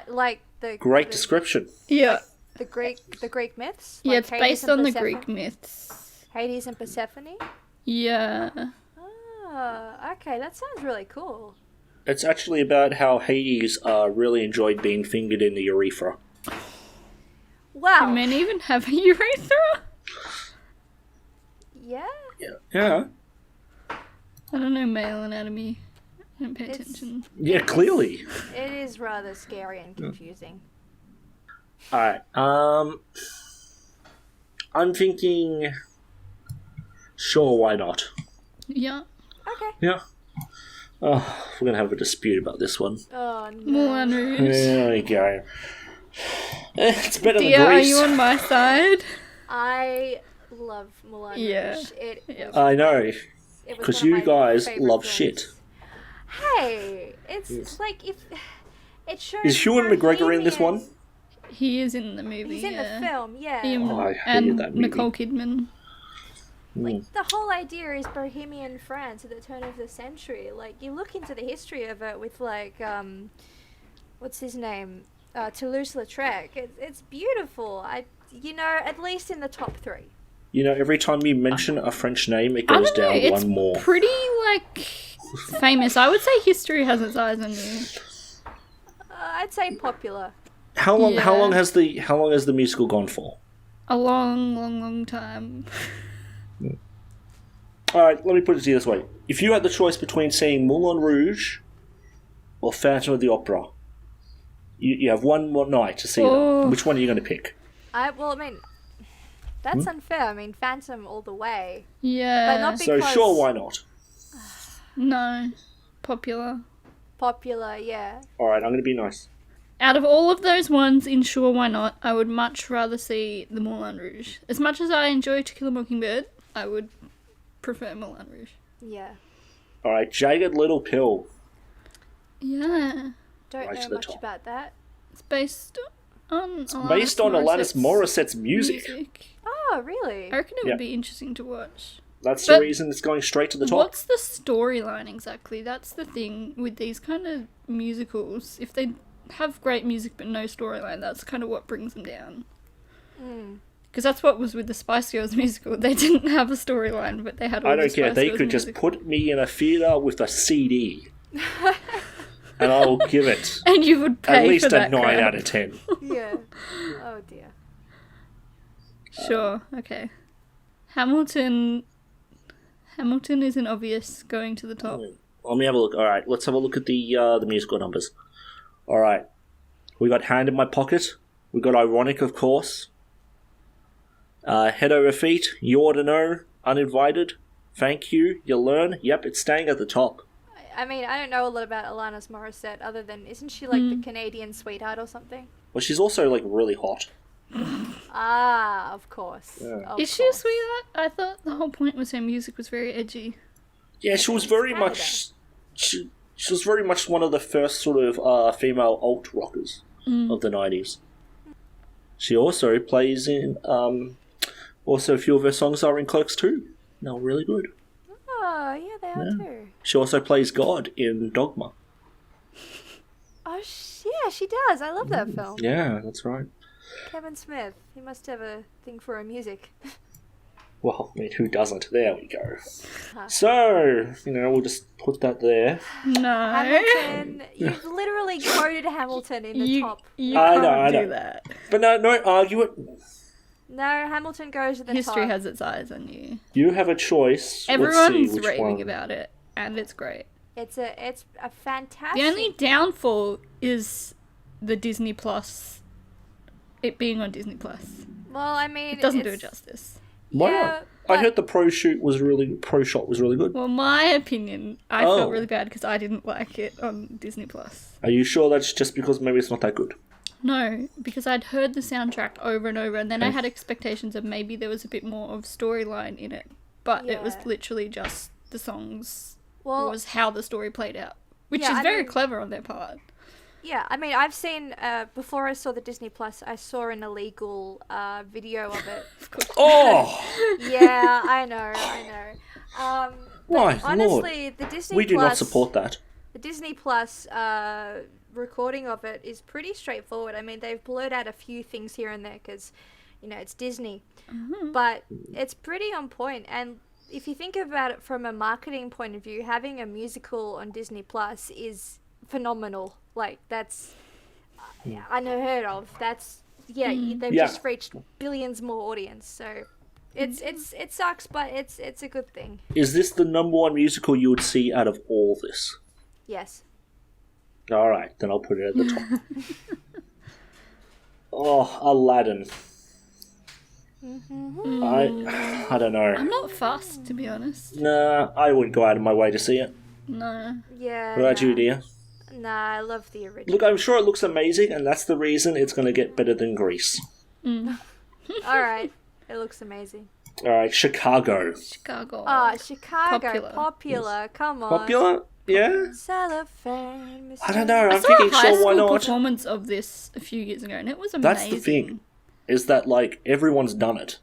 [SPEAKER 2] Like the
[SPEAKER 1] Great description.
[SPEAKER 3] Yeah.
[SPEAKER 2] the Greek myths.
[SPEAKER 3] Yeah,
[SPEAKER 2] Like
[SPEAKER 3] it's
[SPEAKER 2] Hades
[SPEAKER 3] based
[SPEAKER 2] and
[SPEAKER 3] on the
[SPEAKER 2] Persephone?
[SPEAKER 3] Greek myths.
[SPEAKER 2] Hades and Persephone.
[SPEAKER 3] Yeah.
[SPEAKER 2] Oh, okay, that sounds really cool.
[SPEAKER 1] It's actually about how Hades really enjoyed being fingered in the urethra.
[SPEAKER 2] Wow.
[SPEAKER 3] Do men even have a urethra?
[SPEAKER 2] Yeah.
[SPEAKER 1] Yeah.
[SPEAKER 3] I don't know male anatomy. I don't pay attention.
[SPEAKER 1] Yeah, clearly.
[SPEAKER 2] It is rather scary and confusing.
[SPEAKER 1] Alright, I'm thinking... Sure, why not?
[SPEAKER 3] Yeah.
[SPEAKER 2] Okay.
[SPEAKER 1] Yeah. Oh, we're gonna have a dispute about this one.
[SPEAKER 2] Oh no.
[SPEAKER 3] Moulin Rouge.
[SPEAKER 1] There we go. It's better
[SPEAKER 3] Dear,
[SPEAKER 1] than
[SPEAKER 3] are
[SPEAKER 1] Greece.
[SPEAKER 3] you on my side?
[SPEAKER 2] I love Moulin
[SPEAKER 3] Yeah.
[SPEAKER 2] Rouge. It was
[SPEAKER 1] I know,
[SPEAKER 2] it was
[SPEAKER 1] because
[SPEAKER 2] one of
[SPEAKER 1] you
[SPEAKER 2] my
[SPEAKER 1] guys
[SPEAKER 2] favorite
[SPEAKER 1] love
[SPEAKER 2] films.
[SPEAKER 1] shit.
[SPEAKER 2] Hey, it's like if it shows.
[SPEAKER 1] Is Ewan McGregor in this one?
[SPEAKER 2] Bohemian-
[SPEAKER 3] He is in the movie.
[SPEAKER 2] He's in
[SPEAKER 3] yeah.
[SPEAKER 2] the film, yeah.
[SPEAKER 3] Him
[SPEAKER 1] Oh, I hated
[SPEAKER 3] and
[SPEAKER 1] that movie.
[SPEAKER 3] Nicole Kidman.
[SPEAKER 1] Mm.
[SPEAKER 2] The whole idea is Bohemian France at the turn of the century. Like, you look into the history of it with, like, what's his name? Toulouse-Lautrec. It's beautiful. At least in the top 3.
[SPEAKER 1] You know, every time you mention a French name, it
[SPEAKER 3] I
[SPEAKER 1] goes
[SPEAKER 3] don't know,
[SPEAKER 1] down
[SPEAKER 3] it's
[SPEAKER 1] one more.
[SPEAKER 3] pretty, like, famous. I would say history has its eyes on you.
[SPEAKER 2] I'd say popular.
[SPEAKER 1] How long? How
[SPEAKER 3] Yeah.
[SPEAKER 1] long has the musical gone for?
[SPEAKER 3] A long, long, long time.
[SPEAKER 1] All right, let me put it to you this way: if you had the choice between seeing Moulin Rouge or Phantom of the Opera, you have one more night to see
[SPEAKER 3] Oh.
[SPEAKER 1] them. Which one are you going to pick?
[SPEAKER 2] That's unfair. I mean, Phantom all the way.
[SPEAKER 3] Yeah.
[SPEAKER 2] But not
[SPEAKER 1] So
[SPEAKER 2] because
[SPEAKER 1] sure, why not?
[SPEAKER 3] No. Popular.
[SPEAKER 2] popular, yeah.
[SPEAKER 1] All right, I'm going to be nice.
[SPEAKER 3] Out of all of those ones in Sure Why Not, I would much rather see the Moulin Rouge. As much as I enjoy To Kill a Mockingbird, I would prefer Moulin Rouge.
[SPEAKER 2] Yeah.
[SPEAKER 1] All right, Jagged Little Pill.
[SPEAKER 3] Yeah.
[SPEAKER 2] Don't
[SPEAKER 1] Right to
[SPEAKER 2] know
[SPEAKER 1] the
[SPEAKER 2] much
[SPEAKER 1] top.
[SPEAKER 2] about that.
[SPEAKER 3] It's based on
[SPEAKER 1] Based on Alanis Morissette's music.
[SPEAKER 2] Oh, really?
[SPEAKER 3] I reckon it
[SPEAKER 1] Yeah.
[SPEAKER 3] would be interesting to watch.
[SPEAKER 1] That's
[SPEAKER 3] But
[SPEAKER 1] the reason it's going straight to the top.
[SPEAKER 3] What's the storyline exactly? That's the thing with these kind of musicals. If they have great music but no storyline, that's kind of what brings them down. Because that's what was with the Spice Girls musical. They didn't have a storyline, but they had all
[SPEAKER 1] I
[SPEAKER 3] the
[SPEAKER 1] don't care.
[SPEAKER 3] Spice
[SPEAKER 1] They
[SPEAKER 3] Girls
[SPEAKER 1] could just
[SPEAKER 3] music.
[SPEAKER 1] put me in a theatre with a CD. And I'll give it
[SPEAKER 3] And you would pay
[SPEAKER 1] at least
[SPEAKER 3] for
[SPEAKER 1] a
[SPEAKER 3] that
[SPEAKER 1] 9
[SPEAKER 3] crap.
[SPEAKER 1] out of 10.
[SPEAKER 2] Yeah. Oh, dear.
[SPEAKER 3] Sure, okay. Hamilton isn't obvious going to the top.
[SPEAKER 1] Let me have a look. All right, let's have a look at the musical numbers. All right, we got Hand in My Pocket. We got Ironic, of course. Head Over Feet. You Ought to Know. Uninvited. Thank You. You Learn. Yep, it's staying at the top.
[SPEAKER 2] I mean, I don't know a lot about Alanis Morissette other than, isn't she like the Canadian sweetheart or something?
[SPEAKER 1] Well, she's also like really hot.
[SPEAKER 2] Ah, of course.
[SPEAKER 1] Yeah.
[SPEAKER 2] Of
[SPEAKER 3] Is she a
[SPEAKER 2] course.
[SPEAKER 3] sweetheart? I thought the whole point was her music was very edgy.
[SPEAKER 1] Yeah, she was very
[SPEAKER 2] Canada.
[SPEAKER 1] much. She was very much one of the first sort of female alt rockers of the 90s. She also plays in. Also, a few of her songs are in Clerks too. They're really good.
[SPEAKER 2] Oh, yeah, they are too.
[SPEAKER 1] She also plays God in Dogma.
[SPEAKER 2] Oh, yeah, she does. I love that film.
[SPEAKER 1] Yeah, that's right.
[SPEAKER 2] Kevin Smith. He must have a thing for her music.
[SPEAKER 1] Well, I mean, who doesn't? There we go. So, we'll just put that there.
[SPEAKER 3] No.
[SPEAKER 2] Hamilton. You've literally quoted Hamilton in the top.
[SPEAKER 3] You
[SPEAKER 1] I
[SPEAKER 3] can't
[SPEAKER 1] know, I
[SPEAKER 3] do
[SPEAKER 1] know.
[SPEAKER 3] that.
[SPEAKER 1] But no, argue it.
[SPEAKER 2] No, Hamilton goes to the
[SPEAKER 3] History
[SPEAKER 2] top.
[SPEAKER 3] has its eyes on you.
[SPEAKER 1] You have a choice. Let's see
[SPEAKER 3] Everyone's
[SPEAKER 1] which
[SPEAKER 3] raving
[SPEAKER 1] one.
[SPEAKER 3] about it, and it's great.
[SPEAKER 2] It's a fantastic.
[SPEAKER 3] The only downfall is the Disney Plus. It being on Disney Plus.
[SPEAKER 2] Well, I mean,
[SPEAKER 3] It doesn't do it
[SPEAKER 2] it's-
[SPEAKER 3] justice.
[SPEAKER 1] Why
[SPEAKER 2] Yeah,
[SPEAKER 1] not? I
[SPEAKER 2] but-
[SPEAKER 1] heard the pro shot was really good.
[SPEAKER 3] Well, my opinion, I
[SPEAKER 1] Oh.
[SPEAKER 3] felt really bad because I didn't like it on Disney Plus.
[SPEAKER 1] Are you sure that's just because maybe it's not that good?
[SPEAKER 3] No, because I'd heard the soundtrack over and over, and then I had expectations of maybe there was a bit more of storyline in it. But it was
[SPEAKER 2] Yeah.
[SPEAKER 3] literally just the songs
[SPEAKER 2] Well,
[SPEAKER 3] was how the story played out. Which
[SPEAKER 2] Yeah,
[SPEAKER 3] is
[SPEAKER 2] I
[SPEAKER 3] very
[SPEAKER 2] mean-
[SPEAKER 3] clever on their part.
[SPEAKER 2] yeah, I mean, I've seen, before I saw the Disney Plus, I saw an illegal video of it.
[SPEAKER 1] Oh,
[SPEAKER 2] Yeah, I know.
[SPEAKER 1] my
[SPEAKER 2] Honestly,
[SPEAKER 1] lord.
[SPEAKER 2] the Disney
[SPEAKER 1] We do
[SPEAKER 2] Plus,
[SPEAKER 1] not support that.
[SPEAKER 2] The Disney Plus recording of it is pretty straightforward. I mean, they've blurred out a few things here and there because, it's Disney. But it's pretty on point. And if you think about it from a marketing point of view, having a musical on Disney Plus is phenomenal. Like, that's unheard of. That's, they've
[SPEAKER 1] Yeah.
[SPEAKER 2] just reached billions more audience. So it sucks, but it's a good thing.
[SPEAKER 1] Is this the number one musical you would see out of all this?
[SPEAKER 2] Yes.
[SPEAKER 1] All right, then I'll put it at the top. Oh, Aladdin. I don't know.
[SPEAKER 3] I'm not fussed, to be honest.
[SPEAKER 1] Nah, I wouldn't go out of my way to see it.
[SPEAKER 3] No.
[SPEAKER 2] Yeah.
[SPEAKER 1] What about you, dear?
[SPEAKER 2] Nah, I love the original.
[SPEAKER 1] Look, I'm sure it looks amazing, and that's the reason it's going to get better than Grease.
[SPEAKER 2] Alright. It looks amazing.
[SPEAKER 1] All right, Chicago.
[SPEAKER 3] Chicago.
[SPEAKER 2] Ah, Chicago.
[SPEAKER 3] Popular.
[SPEAKER 2] Popular. Come on.
[SPEAKER 1] Popular? Yeah?
[SPEAKER 2] Cellophane.
[SPEAKER 1] I don't know.
[SPEAKER 3] I
[SPEAKER 1] I'm
[SPEAKER 3] saw
[SPEAKER 1] thinking,
[SPEAKER 3] a high
[SPEAKER 1] sure, why
[SPEAKER 3] school
[SPEAKER 1] not?
[SPEAKER 3] performance of this a few years ago, and it was amazing.
[SPEAKER 1] That's the thing, is that, like, everyone's done it.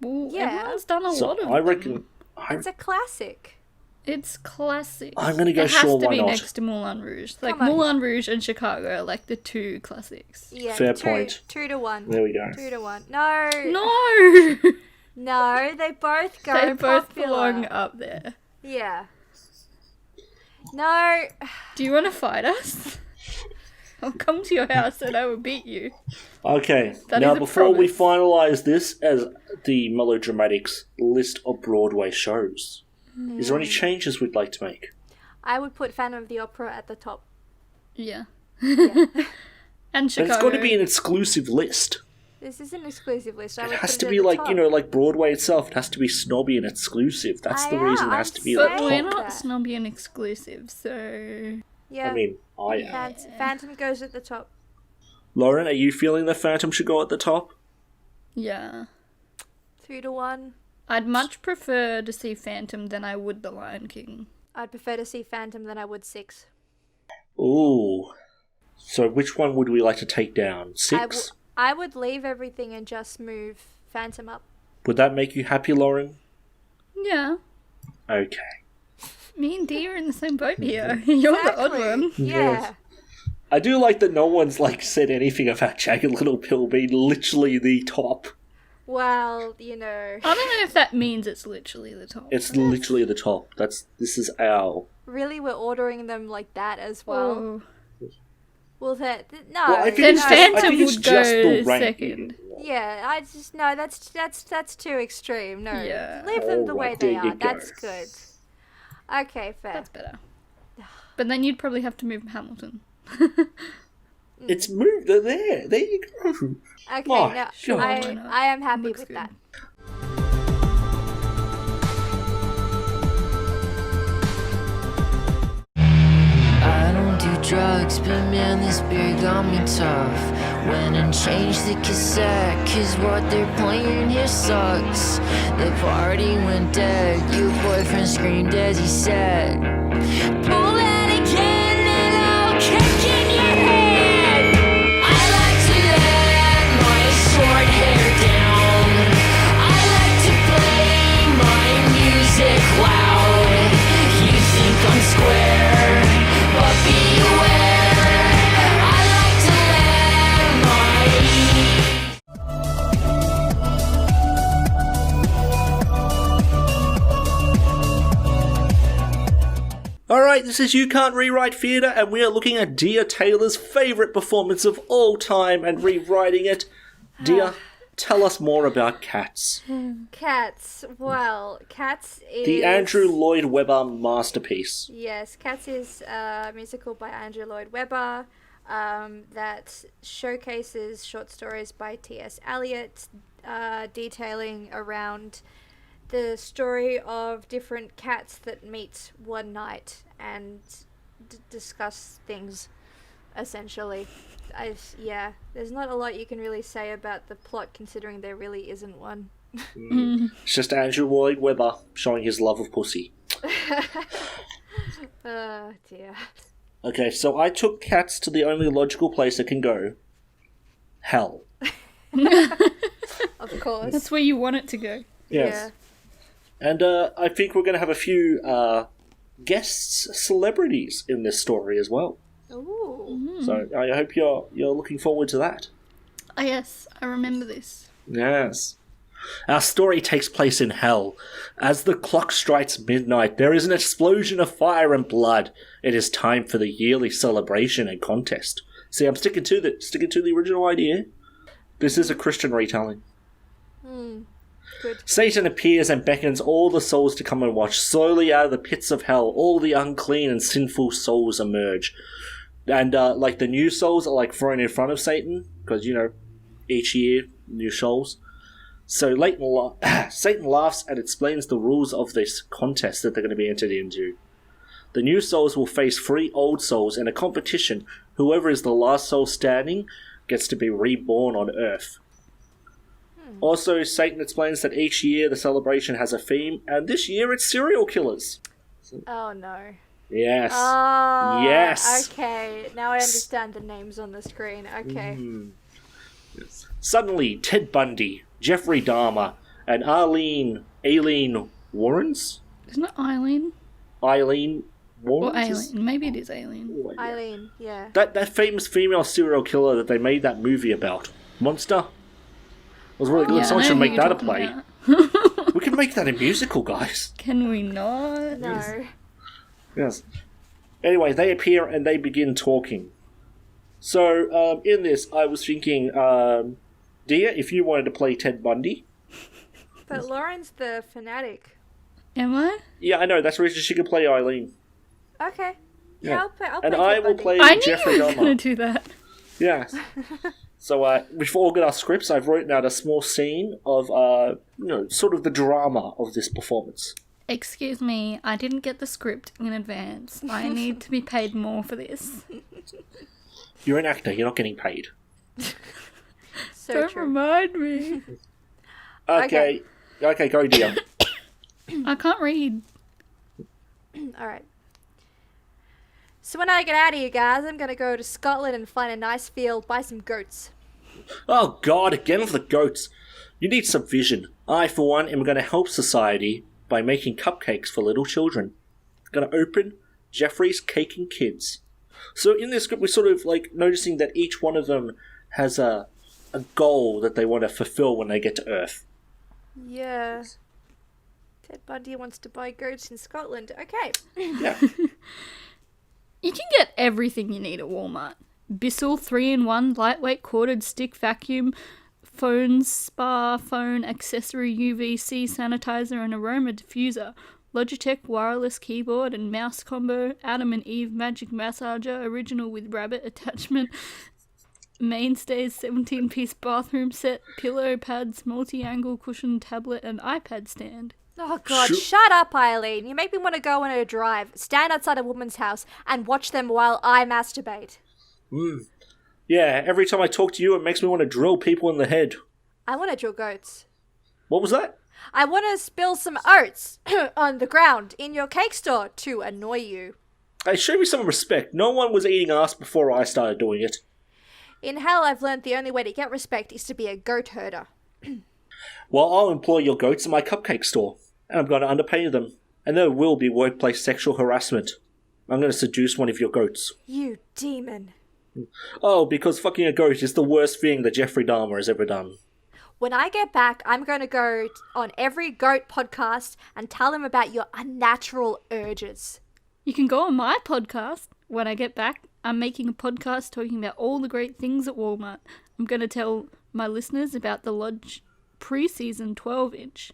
[SPEAKER 3] Well,
[SPEAKER 2] Yeah.
[SPEAKER 3] everyone's done a
[SPEAKER 1] So
[SPEAKER 3] lot of
[SPEAKER 1] I
[SPEAKER 3] them.
[SPEAKER 1] reckon...
[SPEAKER 2] It's a classic.
[SPEAKER 3] It's classic.
[SPEAKER 1] I'm going to go
[SPEAKER 3] It has
[SPEAKER 1] sure,
[SPEAKER 3] to
[SPEAKER 1] why
[SPEAKER 3] be
[SPEAKER 1] not?
[SPEAKER 3] next to Moulin Rouge. Like,
[SPEAKER 2] Come on.
[SPEAKER 3] Moulin Rouge and Chicago are like the two classics.
[SPEAKER 2] Yeah.
[SPEAKER 1] Fair
[SPEAKER 2] two,
[SPEAKER 1] point.
[SPEAKER 2] 2-1.
[SPEAKER 1] There we go.
[SPEAKER 2] 2-1. No.
[SPEAKER 3] No!
[SPEAKER 2] No, they both go
[SPEAKER 3] They both
[SPEAKER 2] popular.
[SPEAKER 3] belong up there.
[SPEAKER 2] Yeah. No.
[SPEAKER 3] Do you want to fight us? I'll come to your house and I will beat you.
[SPEAKER 1] Okay,
[SPEAKER 3] That
[SPEAKER 1] now
[SPEAKER 3] is a
[SPEAKER 1] before we
[SPEAKER 3] promise.
[SPEAKER 1] finalise this as the Melodramatics list of Broadway shows, is there any changes we'd like to make?
[SPEAKER 2] I would put Phantom of the Opera at the top.
[SPEAKER 3] Yeah.
[SPEAKER 2] Yeah.
[SPEAKER 3] And
[SPEAKER 1] But
[SPEAKER 3] Chicago.
[SPEAKER 1] it's got to be an exclusive list.
[SPEAKER 2] This is an exclusive list. I
[SPEAKER 1] It
[SPEAKER 2] would
[SPEAKER 1] has
[SPEAKER 2] put
[SPEAKER 1] to
[SPEAKER 2] it
[SPEAKER 1] be
[SPEAKER 2] at the
[SPEAKER 1] like,
[SPEAKER 2] top.
[SPEAKER 1] you know, like Broadway itself. It has to be snobby and exclusive. That's the reason it has to be at
[SPEAKER 3] But
[SPEAKER 1] the
[SPEAKER 3] we're
[SPEAKER 1] top.
[SPEAKER 3] not
[SPEAKER 2] that.
[SPEAKER 3] snobby and exclusive, so...
[SPEAKER 2] Yeah.
[SPEAKER 1] I mean, I am.
[SPEAKER 2] Phantom goes at the top.
[SPEAKER 1] Lauren, are you feeling the Phantom should go at the top?
[SPEAKER 3] Yeah.
[SPEAKER 2] 2-1.
[SPEAKER 3] I'd much prefer to see Phantom than I would The Lion King.
[SPEAKER 2] I'd prefer to see Phantom than I would 6.
[SPEAKER 1] Ooh. So which one would we like to take down? 6?
[SPEAKER 2] I would leave everything and just move Phantom up.
[SPEAKER 1] Would that make you happy, Lauren?
[SPEAKER 3] Yeah.
[SPEAKER 1] Okay.
[SPEAKER 3] Me and Dee are in the same boat here. You're the odd one.
[SPEAKER 2] Yeah.
[SPEAKER 1] Yes. I do like that no one's like said anything about Jagged Little Pill being literally the top.
[SPEAKER 2] Well, you know.
[SPEAKER 3] I don't know if that means it's literally the top.
[SPEAKER 1] It's literally the top. This is our.
[SPEAKER 2] Really, we're ordering them like that as well.
[SPEAKER 3] Oh.
[SPEAKER 2] Well, no.
[SPEAKER 1] Well, I think
[SPEAKER 3] Then
[SPEAKER 1] it's just, I
[SPEAKER 3] Phantom
[SPEAKER 1] think it's
[SPEAKER 3] would
[SPEAKER 1] just
[SPEAKER 3] go
[SPEAKER 1] the rank.
[SPEAKER 3] second.
[SPEAKER 2] Yeah, I just no. That's too extreme. No,
[SPEAKER 3] Yeah.
[SPEAKER 2] leave them the way
[SPEAKER 1] Alright,
[SPEAKER 2] they
[SPEAKER 1] there you
[SPEAKER 2] are.
[SPEAKER 1] go.
[SPEAKER 2] That's good. Okay, fair.
[SPEAKER 3] That's better. But then you'd probably have to move Hamilton.
[SPEAKER 1] It's moved. They're there. There you go.
[SPEAKER 2] Okay,
[SPEAKER 1] Why?
[SPEAKER 2] no,
[SPEAKER 1] Sure,
[SPEAKER 3] why
[SPEAKER 2] I
[SPEAKER 3] not?
[SPEAKER 2] am happy
[SPEAKER 3] Looks
[SPEAKER 2] with
[SPEAKER 3] good.
[SPEAKER 2] that.
[SPEAKER 4] I don't do drugs, but man, this beer got me tough. Went and changed the cassette, cause what they're playing here sucks. The party went dead, your boyfriend screamed as he said, pull that again and I'll kick in your head. I like to let my short hair down. I like to play my music loud. You think I'm square, but be aware. I like to let my
[SPEAKER 1] Alright, this is You Can't Rewrite Theatre, and we are looking at Dia Taylor's favourite performance of all time and rewriting it. Dia, tell us more about Cats.
[SPEAKER 2] Cats. Well, Cats is
[SPEAKER 1] The Andrew Lloyd Webber masterpiece.
[SPEAKER 2] Yes, Cats is a musical by Andrew Lloyd Webber that showcases short stories by T.S. Eliot, detailing around the story of different cats that meet one night and discuss things. essentially. Yeah, there's not a lot you can really say about the plot considering there really isn't one.
[SPEAKER 1] It's just Andrew Lloyd Webber showing his love of pussy.
[SPEAKER 2] Oh, dear.
[SPEAKER 1] Okay, so I took cats to the only logical place it can go. Hell.
[SPEAKER 2] Of course.
[SPEAKER 3] That's where you want it to go.
[SPEAKER 1] Yes. Yeah. And I think we're going to have a few guests, celebrities in this story as well.
[SPEAKER 2] Ooh.
[SPEAKER 1] So I hope you're looking forward to that.
[SPEAKER 3] Oh, yes, I remember this.
[SPEAKER 1] Yes. Our story takes place in hell. As the clock strikes midnight, there is an explosion of fire and blood. It is time for the yearly celebration and contest. See, I'm sticking to the original idea. This is a Christian retelling.
[SPEAKER 2] Good.
[SPEAKER 1] Satan appears and beckons all the souls to come and watch. Slowly out of the pits of hell, all the unclean and sinful souls emerge. And, like, the new souls are, like, thrown in front of Satan, because, each year, new souls. So Satan laughs and explains the rules of this contest that they're going to be entered into. The new souls will face 3 old souls in a competition. Whoever is the last soul standing gets to be reborn on Earth. Also, Satan explains that each year the celebration has a theme, and this year it's serial killers.
[SPEAKER 2] Oh, no.
[SPEAKER 1] Yes.
[SPEAKER 2] Oh,
[SPEAKER 1] yes.
[SPEAKER 2] Okay, now I understand the names on the screen. Okay.
[SPEAKER 1] Yes. Suddenly, Ted Bundy, Jeffrey Dahmer, and Aileen Warrens?
[SPEAKER 3] Isn't it Eileen?
[SPEAKER 1] Eileen Warrens?
[SPEAKER 3] Or Aileen. Maybe it is Aileen.
[SPEAKER 1] Oh, yeah.
[SPEAKER 2] Eileen, yeah.
[SPEAKER 1] That famous female serial killer that they made that movie about. Monster? It was really good.
[SPEAKER 3] Yeah,
[SPEAKER 1] Someone
[SPEAKER 3] I
[SPEAKER 1] should
[SPEAKER 3] know
[SPEAKER 1] make
[SPEAKER 3] who you're
[SPEAKER 1] that a
[SPEAKER 3] talking
[SPEAKER 1] play.
[SPEAKER 3] about.
[SPEAKER 1] We can make that a musical, guys.
[SPEAKER 3] Can we not?
[SPEAKER 2] No.
[SPEAKER 1] Yes. Anyway, they appear and they begin talking. So, in this, I was thinking, Dia, if you wanted to play Ted Bundy.
[SPEAKER 2] But Lauren's the fanatic.
[SPEAKER 3] Am I?
[SPEAKER 1] Yeah, I know. That's the reason she could play Eileen.
[SPEAKER 2] Okay.
[SPEAKER 1] Yeah.
[SPEAKER 2] Yeah, I'll play
[SPEAKER 1] And
[SPEAKER 2] Ted
[SPEAKER 1] I will
[SPEAKER 2] Bundy.
[SPEAKER 1] play
[SPEAKER 3] I knew
[SPEAKER 1] Jeffrey
[SPEAKER 3] you were
[SPEAKER 1] Dahmer.
[SPEAKER 3] going to do that.
[SPEAKER 1] Yes. So, before we get our scripts, I've written out a small scene of, sort of the drama of this performance.
[SPEAKER 3] Excuse me, I didn't get the script in advance. I need to be paid more for this.
[SPEAKER 1] You're an actor. You're not getting paid.
[SPEAKER 2] So
[SPEAKER 3] Don't
[SPEAKER 2] true.
[SPEAKER 3] remind me.
[SPEAKER 1] Okay, go, Dia.
[SPEAKER 3] I can't read.
[SPEAKER 2] Alright. So when I get out of here, guys, I'm gonna go to Scotland and find a nice field, buy some goats.
[SPEAKER 1] Oh, God, again with the goats. You need some vision. I, for one, am going to help society by making cupcakes for little children. Going to open Jeffrey's Cake and Kids. So in this script, we're sort of like noticing that each one of them has a goal that they want to fulfill when they get to Earth.
[SPEAKER 2] Yeah. Ted Bundy wants to buy goats in Scotland. Okay.
[SPEAKER 1] Yeah.
[SPEAKER 3] You can get everything you need at Walmart. Bissell 3-in-1 lightweight corded stick vacuum, phone spa phone accessory UVC sanitizer and aroma diffuser, Logitech wireless keyboard and mouse combo, Adam and Eve magic massager, original with rabbit attachment, Mainstays 17-piece bathroom set, pillow pads, multi-angle cushion tablet and iPad stand.
[SPEAKER 2] Oh, God, shut up, Eileen. You make me want to go on a drive, stand outside a woman's house, and watch them while I masturbate.
[SPEAKER 1] Yeah, every time I talk to you, it makes me want to drill people in the head.
[SPEAKER 2] I want to drill goats.
[SPEAKER 1] What was that?
[SPEAKER 2] I want to spill some oats on the ground in your cake store to annoy you.
[SPEAKER 1] Hey, show me some respect. No one was eating ass before I started doing it.
[SPEAKER 2] In hell, I've learned the only way to get respect is to be a goat herder.
[SPEAKER 1] Well, I'll employ your goats in my cupcake store, and I'm going to underpay them. And there will be workplace sexual harassment. I'm going to seduce one of your goats.
[SPEAKER 2] You demon.
[SPEAKER 1] Oh, because fucking a goat is the worst thing that Jeffrey Dahmer has ever done.
[SPEAKER 2] When I get back, I'm going to go on every goat podcast and tell them about your unnatural urges.
[SPEAKER 3] You can go on my podcast. When I get back, I'm making a podcast talking about all the great things at Walmart. I'm going to tell my listeners about the Lodge pre-season 12-inch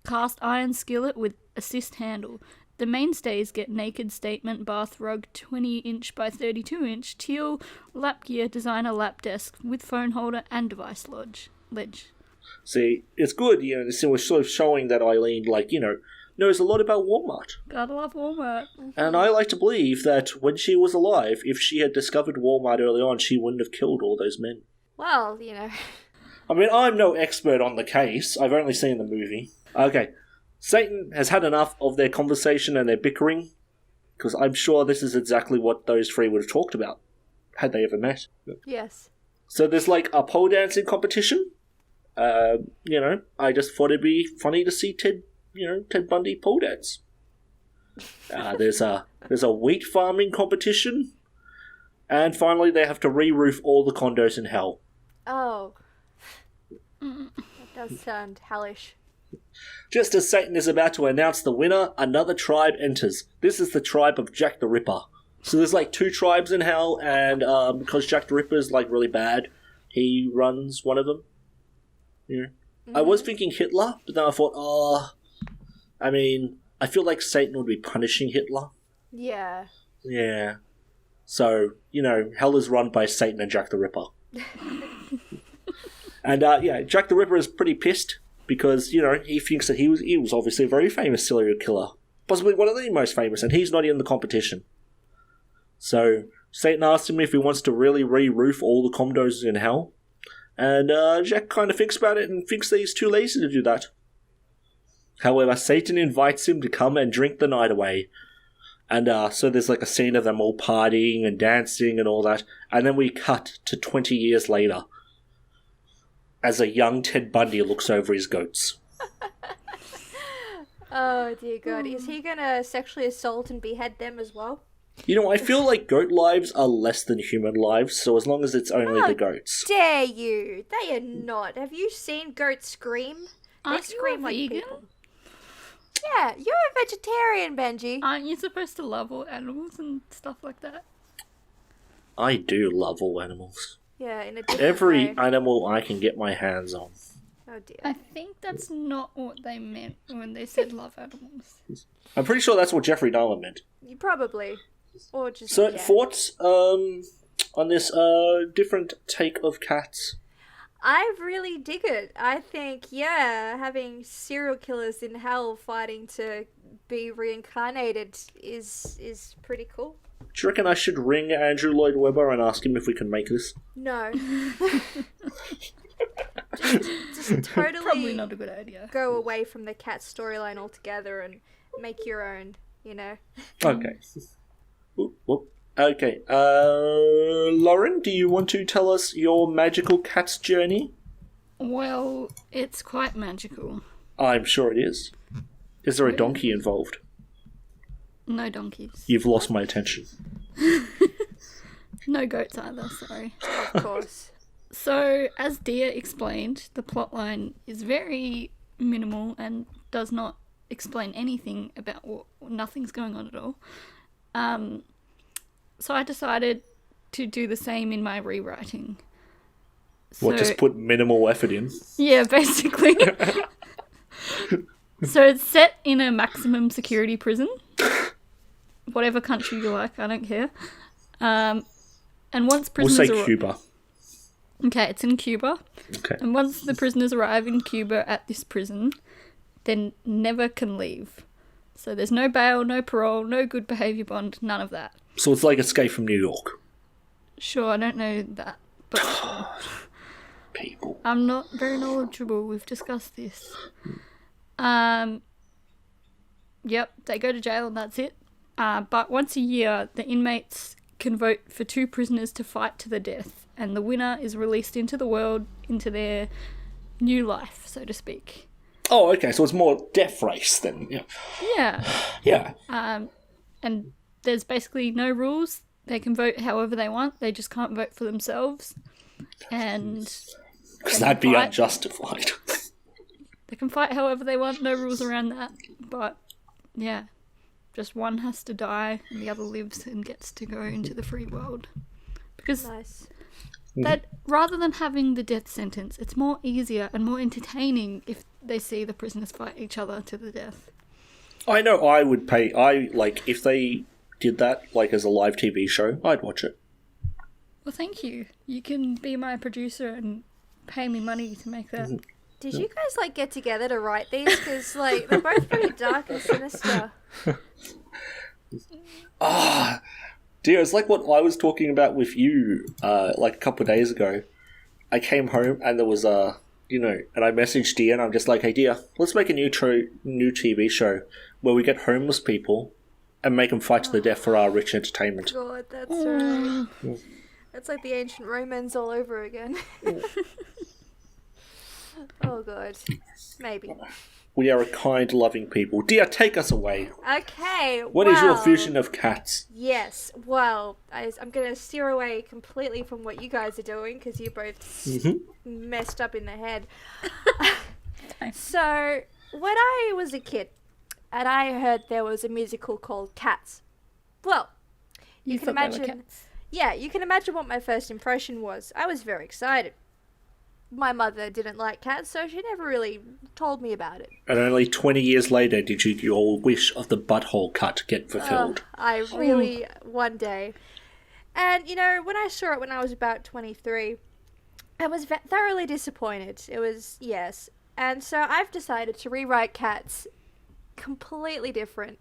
[SPEAKER 3] cast iron skillet with assist handle. The mainstays get naked statement bath rug 20-inch by 32-inch teal lap gear designer lap desk with phone holder and device ledge.
[SPEAKER 1] See, it's good, so we're sort of showing that Eileen, knows a lot about Walmart.
[SPEAKER 3] Gotta love Walmart.
[SPEAKER 1] And I like to believe that when she was alive, if she had discovered Walmart early on, she wouldn't have killed all those men.
[SPEAKER 2] Well, you know.
[SPEAKER 1] I mean, I'm no expert on the case. I've only seen the movie. Okay. Satan has had enough of their conversation and their bickering, because I'm sure this is exactly what those three would have talked about, had they ever met.
[SPEAKER 2] Yes.
[SPEAKER 1] So there's like a pole dancing competition. I just thought it'd be funny to see Ted Bundy pole dance. There's a wheat farming competition. And finally, they have to re-roof all the condos in hell.
[SPEAKER 2] Oh. That does sound hellish.
[SPEAKER 1] Just as Satan is about to announce the winner, another tribe enters. This is the tribe of Jack the Ripper. So there's like two tribes in hell, and because Jack the Ripper is like really bad, he runs one of them. Yeah. I was thinking Hitler, but then I thought, I feel like Satan would be punishing Hitler.
[SPEAKER 2] Yeah.
[SPEAKER 1] Yeah. So, hell is run by Satan and Jack the Ripper. And, Jack the Ripper is pretty pissed because, he thinks that he was obviously a very famous serial killer. Possibly one of the most famous, and he's not in the competition. So, Satan asks him if he wants to really re-roof all the condos in hell. And Jack kind of thinks about it and thinks that he's too lazy to do that. However, Satan invites him to come and drink the night away. And so there's like a scene of them all partying and dancing and all that. And then we cut to 20 years later as a young Ted Bundy looks over his goats.
[SPEAKER 2] Oh, dear God. Is he going to sexually assault and behead them as well?
[SPEAKER 1] I feel like goat lives are less than human lives, so as long as it's only the goats.
[SPEAKER 2] Dare you? They are not. Have you seen goats scream? They scream like
[SPEAKER 3] vegan?
[SPEAKER 2] people. Yeah, you're a vegetarian, Benji.
[SPEAKER 3] Aren't you supposed to love all animals and stuff like that?
[SPEAKER 1] I do love all animals.
[SPEAKER 2] Yeah, in a different
[SPEAKER 1] Every
[SPEAKER 2] way.
[SPEAKER 1] animal I can get my hands on.
[SPEAKER 2] Oh, dear.
[SPEAKER 3] I think that's not what they meant when they said love animals.
[SPEAKER 1] I'm pretty sure that's what Jeffrey Dahmer meant.
[SPEAKER 2] You probably. Or just,
[SPEAKER 1] So,
[SPEAKER 2] yeah.
[SPEAKER 1] thoughts on this different take of cats?
[SPEAKER 2] I really dig it. I think, having serial killers in hell fighting to be reincarnated is pretty cool.
[SPEAKER 1] Do you reckon I should ring Andrew Lloyd Webber and ask him if we can make this?
[SPEAKER 2] No. just totally
[SPEAKER 3] Probably not a good idea.
[SPEAKER 2] go away from the cat storyline altogether and make your own,
[SPEAKER 1] Okay. Whoop, whoop. Okay. Lauren, do you want to tell us your magical cat's journey?
[SPEAKER 3] Well, it's quite magical.
[SPEAKER 1] I'm sure it is. Is there a donkey involved?
[SPEAKER 3] No donkeys.
[SPEAKER 1] You've lost my attention.
[SPEAKER 3] No goats either, sorry.
[SPEAKER 2] Of course.
[SPEAKER 3] So, as Dia explained, the plotline is very minimal and does not explain anything about nothing's going on at all. So I decided to do the same in my rewriting.
[SPEAKER 1] Just put minimal effort in?
[SPEAKER 3] Yeah, basically. So it's set in a maximum security prison. Whatever country you like, I don't care. And once
[SPEAKER 1] We'll
[SPEAKER 3] prisoners
[SPEAKER 1] say Cuba.
[SPEAKER 3] Okay, it's in Cuba.
[SPEAKER 1] Okay.
[SPEAKER 3] And once the prisoners arrive in Cuba at this prison, they never can leave. So there's no bail, no parole, no good behaviour bond, none of that.
[SPEAKER 1] So it's like Escape from New York.
[SPEAKER 3] Sure, I don't know that, but sure.
[SPEAKER 1] People.
[SPEAKER 3] I'm not very knowledgeable. We've discussed this. Yep, they go to jail and that's it. But once a year, the inmates can vote for 2 prisoners to fight to the death, and the winner is released into the world, into their new life, so to speak.
[SPEAKER 1] Oh, okay, so it's more death race then. Yeah.
[SPEAKER 3] Yeah.
[SPEAKER 1] Yeah.
[SPEAKER 3] And there's basically no rules. They can vote however they want. They just can't vote for themselves. And
[SPEAKER 1] Because that'd be unjustified.
[SPEAKER 3] they can fight however they want. No rules around that. But, yeah. Just one has to die and the other lives and gets to go into the free world. Because
[SPEAKER 2] Nice.
[SPEAKER 3] that rather than having the death sentence, it's more easier and more entertaining if they see the prisoners fight each other to the death.
[SPEAKER 1] I know I would pay... if they did that, as a live TV show, I'd watch it.
[SPEAKER 3] Well, thank you. You can be my producer and pay me money to make that.
[SPEAKER 2] Did you guys like get together to write these? Because like they're both pretty dark and sinister.
[SPEAKER 1] Ah, dear, it's like what I was talking about with you, like a couple of days ago. I came home and there was and I messaged Dear and I'm just like, hey Dear, let's make a new TV show where we get homeless people and make them fight to the death for our rich entertainment.
[SPEAKER 2] God, that's right. That's like the ancient Romans all over again. Oh god, maybe.
[SPEAKER 1] We are a kind, loving people. Dear, take us away.
[SPEAKER 2] Okay.
[SPEAKER 1] What is your vision of cats?
[SPEAKER 2] Yes. Well, I'm going to steer away completely from what you guys are doing because you're both messed up in the head. So, when I was a kid, and I heard there was a musical called Cats. Well, you can imagine. Cats. Yeah, you can imagine what my first impression was. I was very excited. My mother didn't like cats, so she never really told me about it.
[SPEAKER 1] And only 20 years later did your wish of the butthole cut get fulfilled.
[SPEAKER 2] I really, one day. And, when I saw it when I was about 23, I was thoroughly disappointed. It was, yes. And so I've decided to rewrite Cats completely different.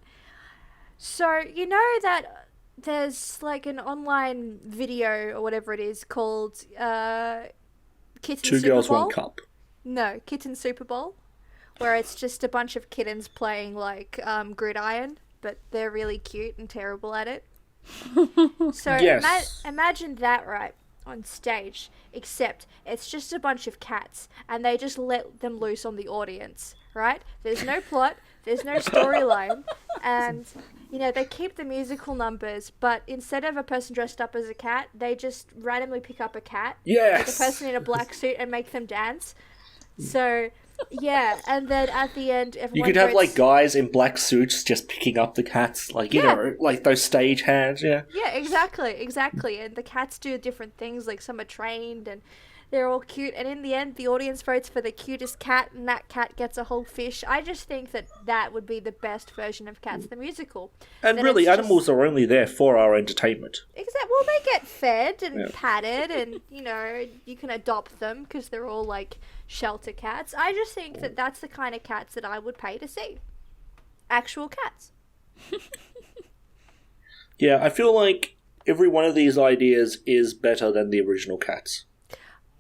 [SPEAKER 2] So, you know that there's like an online video or whatever it is called, Kitten
[SPEAKER 1] Two
[SPEAKER 2] Super
[SPEAKER 1] Girls,
[SPEAKER 2] Bowl?
[SPEAKER 1] One Cup.
[SPEAKER 2] No, Kitten Super Bowl, where it's just a bunch of kittens playing like gridiron, but they're really cute and terrible at it. So
[SPEAKER 1] yes.
[SPEAKER 2] Imagine that, right, on stage, except it's just a bunch of cats, and they just let them loose on the audience, right? There's no plot, there's no storyline, and they keep the musical numbers, but instead of a person dressed up as a cat, they just randomly pick up a cat,
[SPEAKER 1] yes,
[SPEAKER 2] like a person in a black suit, and make them dance. So, yeah, and then at the end, everyone
[SPEAKER 1] you could have like guys in black suits just picking up the cats, like like those stage hands. Yeah,
[SPEAKER 2] exactly. And the cats do different things, like some are trained and they're all cute, and in the end the audience votes for the cutest cat, and that cat gets a whole fish. I just think that would be the best version of Cats the musical.
[SPEAKER 1] And then really, animals are only there for our entertainment.
[SPEAKER 2] Exactly. Well, they get fed and patted, and you can adopt them because they're all like shelter cats. I just think that's the kind of cats that I would pay to see. Actual cats.
[SPEAKER 1] Yeah, I feel like every one of these ideas is better than the original Cats.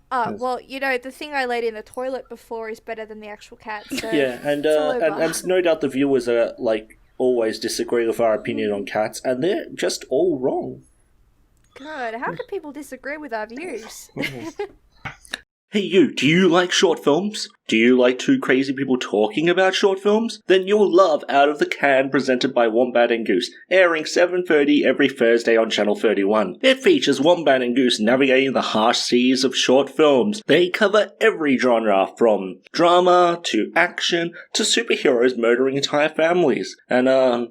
[SPEAKER 2] Well, the thing I laid in the toilet before is better than the actual cat. So
[SPEAKER 1] yeah, and no doubt the viewers are like always disagree with our opinion on cats, and they're just all wrong.
[SPEAKER 2] God, how can people disagree with our views?
[SPEAKER 1] Hey you, do you like short films? Do you like two crazy people talking about short films? Then you'll love Out of the Can, presented by Wombat and Goose, airing 7:30 every Thursday on Channel 31. It features Wombat and Goose navigating the harsh seas of short films. They cover every genre, from drama to action to superheroes murdering entire families. And I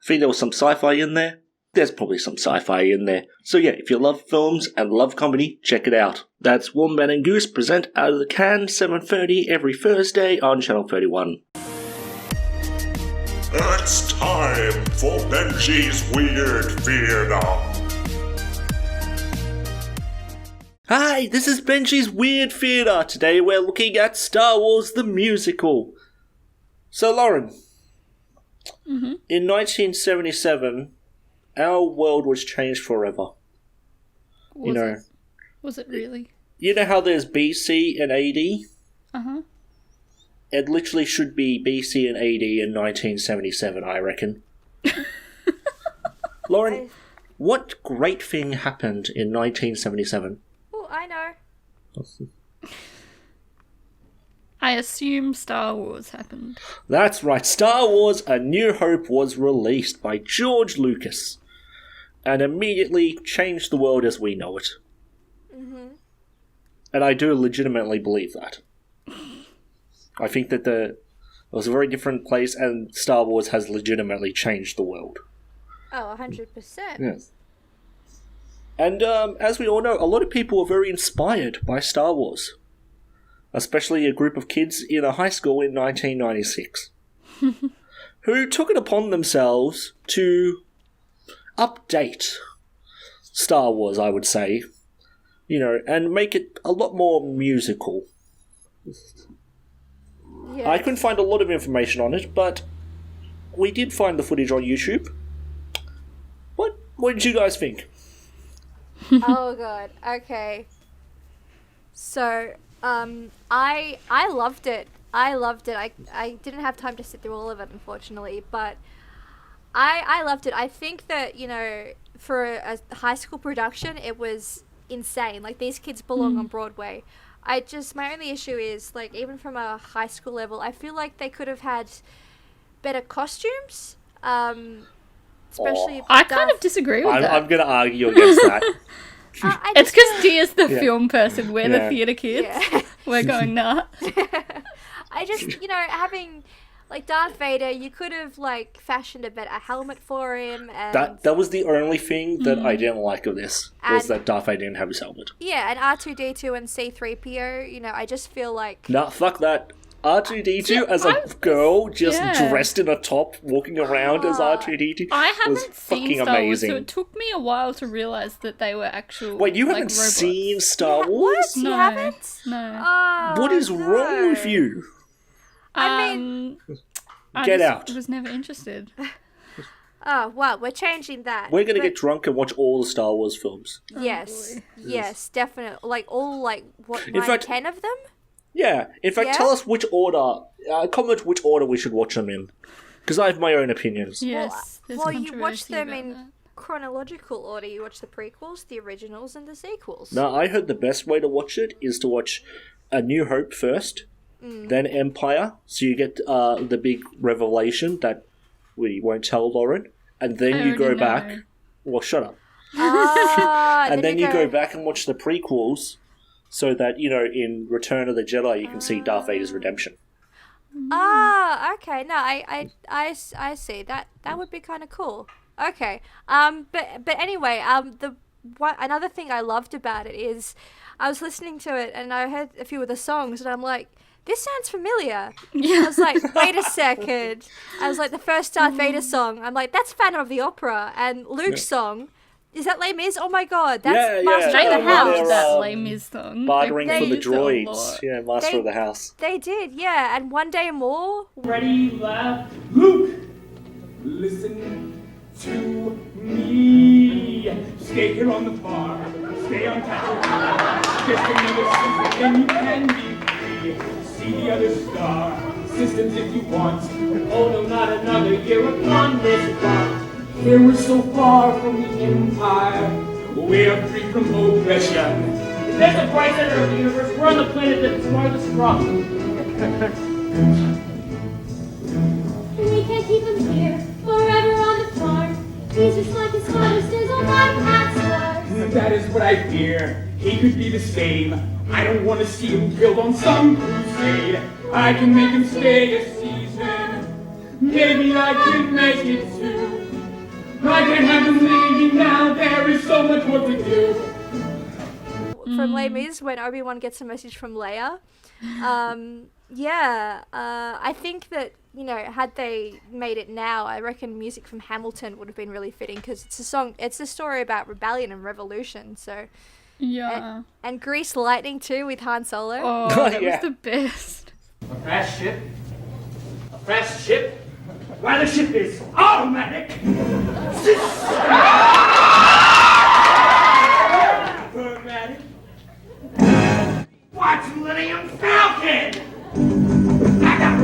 [SPEAKER 1] think there was some sci-fi in there. There's probably some sci-fi in there. So yeah, if you love films and love comedy, check it out. That's Wombat and Goose present Out of the Can, 7:30 every Thursday on Channel 31.
[SPEAKER 5] It's time for Benji's Weird Theater.
[SPEAKER 1] Hi, this is Benji's Weird Theater. Today we're looking at Star Wars the Musical. So Lauren, in 1977... our world was changed forever.
[SPEAKER 3] Was it really?
[SPEAKER 1] You know how there's BC and AD?
[SPEAKER 3] Uh-huh.
[SPEAKER 1] It literally should be BC and AD in 1977, I reckon. Lauren, what great thing happened in 1977?
[SPEAKER 2] Oh, I know.
[SPEAKER 3] I assume Star Wars happened.
[SPEAKER 1] That's right, Star Wars A New Hope was released by George Lucas and immediately changed the world as we know it.
[SPEAKER 2] Mm-hmm.
[SPEAKER 1] And I do legitimately believe that. I think that it was a very different place, and Star Wars has legitimately changed the world.
[SPEAKER 2] Oh, 100%.
[SPEAKER 1] Yes. And as we all know, a lot of people were very inspired by Star Wars. Especially a group of kids in a high school in 1996. Who took it upon themselves to update Star Wars, I would say. And make it a lot more musical.
[SPEAKER 2] Yeah.
[SPEAKER 1] I couldn't find a lot of information on it, but we did find the footage on YouTube. What did you guys think?
[SPEAKER 2] Oh god. Okay. So, I loved it. I loved it. I didn't have time to sit through all of it, unfortunately, but I loved it. I think that, you know, for a high school production, it was insane. Like, these kids belong on Broadway. My only issue is, like, even from a high school level, I feel like they could have had better costumes. Especially.
[SPEAKER 3] I kind of disagree with that.
[SPEAKER 1] I'm going to argue against that.
[SPEAKER 3] It's because Tia's the film person. We're the theatre kids.
[SPEAKER 2] Yeah.
[SPEAKER 3] We're going nuts.
[SPEAKER 2] I just, you know, having, like, Darth Vader, you could have, like, fashioned a helmet for him. And
[SPEAKER 1] That was the only thing that I didn't like of this, was that Darth Vader didn't have his helmet.
[SPEAKER 2] Yeah, and R2-D2 and C-3PO, you know, I just feel like...
[SPEAKER 1] Nah, fuck that. R2-D2 as a girl, just dressed in a top, walking around as R2-D2
[SPEAKER 3] I
[SPEAKER 1] was
[SPEAKER 3] haven't
[SPEAKER 1] fucking
[SPEAKER 3] seen Star Wars,
[SPEAKER 1] amazing.
[SPEAKER 3] so it took me a while to realise that they were actual.
[SPEAKER 1] Wait, you
[SPEAKER 3] like,
[SPEAKER 1] haven't
[SPEAKER 3] robots.
[SPEAKER 1] seen Star
[SPEAKER 2] What?
[SPEAKER 1] Wars?
[SPEAKER 2] You
[SPEAKER 3] No.
[SPEAKER 2] haven't?
[SPEAKER 3] No.
[SPEAKER 2] Oh,
[SPEAKER 1] What is wrong with
[SPEAKER 2] no.
[SPEAKER 1] you?
[SPEAKER 2] I mean...
[SPEAKER 3] I
[SPEAKER 1] Get
[SPEAKER 3] just
[SPEAKER 1] out.
[SPEAKER 3] was never interested.
[SPEAKER 2] Oh, well, we're changing that.
[SPEAKER 1] We're gonna
[SPEAKER 2] But-
[SPEAKER 1] get drunk and watch all the Star Wars films.
[SPEAKER 2] Yes, yes, definitely. Like, all, like, what,
[SPEAKER 1] In
[SPEAKER 2] 9,
[SPEAKER 1] fact-
[SPEAKER 2] 10 of them?
[SPEAKER 1] Yeah, in fact,
[SPEAKER 2] Yeah?
[SPEAKER 1] tell us which order, comment which order we should watch them in. Because I have my own opinions.
[SPEAKER 3] Yes. there's
[SPEAKER 2] Well, you watch
[SPEAKER 3] controversy
[SPEAKER 2] them
[SPEAKER 3] about
[SPEAKER 2] in
[SPEAKER 3] that.
[SPEAKER 2] chronological order. You watch the prequels, the originals, and the sequels.
[SPEAKER 1] No, I heard the best way to watch it is to watch A New Hope first, then Empire, so you get the big revelation that we won't tell Lauren, and then
[SPEAKER 3] I
[SPEAKER 1] you go
[SPEAKER 3] already
[SPEAKER 1] back.
[SPEAKER 3] know.
[SPEAKER 1] Well, shut up.
[SPEAKER 2] Ah,
[SPEAKER 1] And then you go back and watch the prequels, so that, you know, in Return of the Jedi you can see Darth Vader's redemption.
[SPEAKER 2] Ah, okay. No, I see. That would be kind of cool. Okay. But anyway, another thing I loved about it is I was listening to it and I heard a few of the songs and I'm like, this sounds familiar. I was like, wait a second. I was like, the first Darth Vader song. I'm like, that's Phantom of the Opera. And Luke's song, is that Les Mis? Oh my god, that's Master
[SPEAKER 3] They
[SPEAKER 2] of the
[SPEAKER 1] yeah,
[SPEAKER 2] House.
[SPEAKER 3] loved that Les Mis song.
[SPEAKER 1] Bartering
[SPEAKER 3] They
[SPEAKER 1] for the
[SPEAKER 3] used it a
[SPEAKER 1] droids.
[SPEAKER 3] lot.
[SPEAKER 1] Yeah, Master of the House.
[SPEAKER 2] They did, yeah. And One Day More.
[SPEAKER 6] Ready, left, Luke! Listen to me. Stay here on the bar. Stay on Tatooine. Just another system, and you can be free. See the other star systems if you want. Oh no, not another year upon this rock. Here we're so far from the Empire. We are free from oppression. There's a bright center of the universe. We're on the planet that's farthest from.
[SPEAKER 7] We can't keep him here forever on the farm. He's just like his father stays on my past stars.
[SPEAKER 6] That is what I fear. He could be the same. I don't want to see him killed on some crusade. I can make him stay a season. Maybe I can make it too. I can't have him leaving now. There is so much work to do.
[SPEAKER 2] From Les Mis when Obi-Wan gets a message from Leia. I think that, you know, had they made it now, I reckon music from Hamilton would have been really fitting because it's a story about rebellion and revolution. So,
[SPEAKER 3] Yeah.
[SPEAKER 2] and Grease Lightning too with Han Solo.
[SPEAKER 3] Oh, that
[SPEAKER 1] Yeah.
[SPEAKER 3] was the best.
[SPEAKER 6] A fast ship? A fast ship? Why, the ship is automatic! Automatic? Watch Millennium Falcon! I got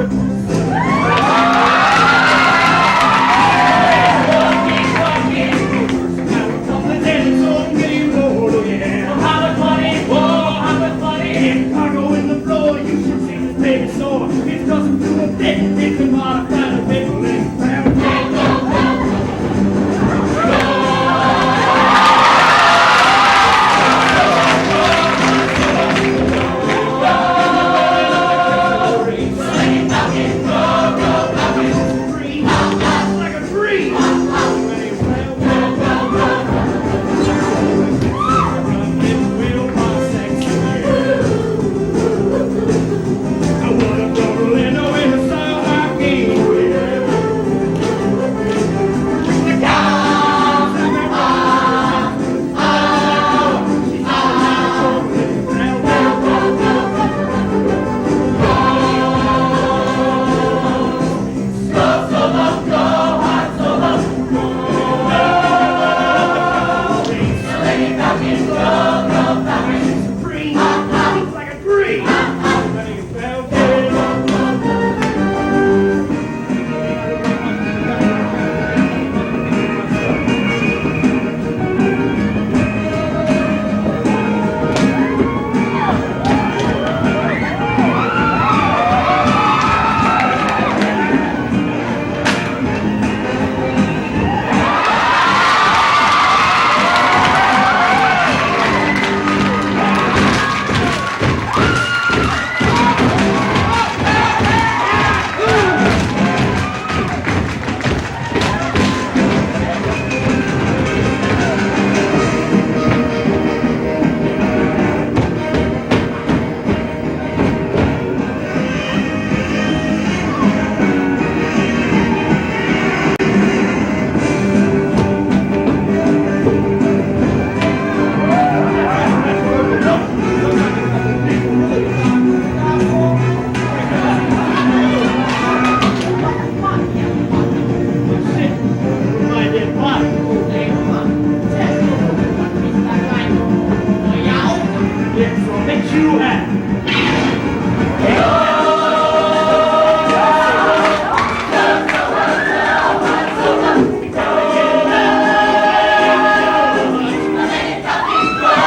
[SPEAKER 6] you have.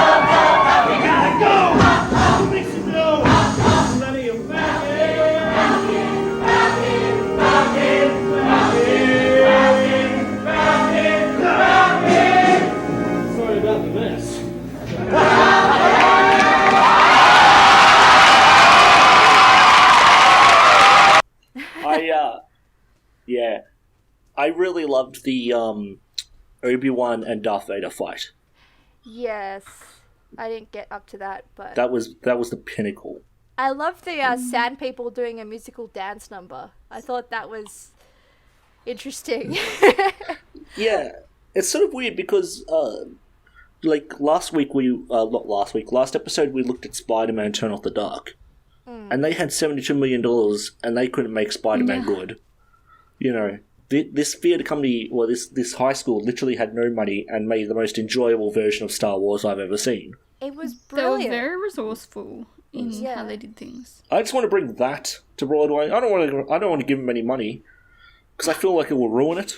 [SPEAKER 6] Gotta go! Make some noise! Let me back in. Sorry about the mess.
[SPEAKER 1] Yeah, I really loved the Obi-Wan and Darth Vader fight.
[SPEAKER 2] Yes. I didn't get up to that, but
[SPEAKER 1] That was the pinnacle.
[SPEAKER 2] I loved the sand people doing a musical dance number. I thought that was interesting.
[SPEAKER 1] Yeah, it's sort of weird because like last episode we looked at Spider-Man Turn Off the Dark, and they had $72 million and they couldn't make Spider-Man good. You know, this theatre company, or this high school, literally had no money and made the most enjoyable version of Star Wars I've ever seen.
[SPEAKER 2] It was
[SPEAKER 3] They were
[SPEAKER 2] brilliant.
[SPEAKER 3] very resourceful in how they did things.
[SPEAKER 1] I just want to bring that to Broadway. I don't want to give them any money because I feel like it will ruin it.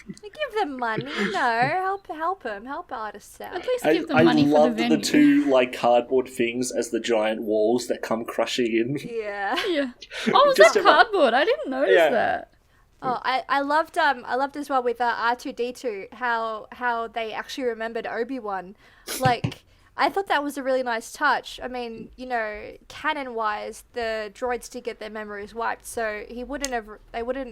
[SPEAKER 2] Give them money, no. Help them. Help artists out.
[SPEAKER 3] At least give them money
[SPEAKER 1] I
[SPEAKER 3] for the
[SPEAKER 1] loved
[SPEAKER 3] venue.
[SPEAKER 1] the two like cardboard things as the giant walls that come crushing in.
[SPEAKER 2] Yeah.
[SPEAKER 3] Yeah. Oh, was
[SPEAKER 1] Just
[SPEAKER 3] that
[SPEAKER 1] about-
[SPEAKER 3] cardboard? I didn't notice
[SPEAKER 1] Yeah.
[SPEAKER 3] that.
[SPEAKER 2] Oh, I loved as well with R2D2 how they actually remembered Obi-Wan. Like, I thought that was a really nice touch. I mean, you know, canon-wise, the droids did get their memories wiped, so they wouldn't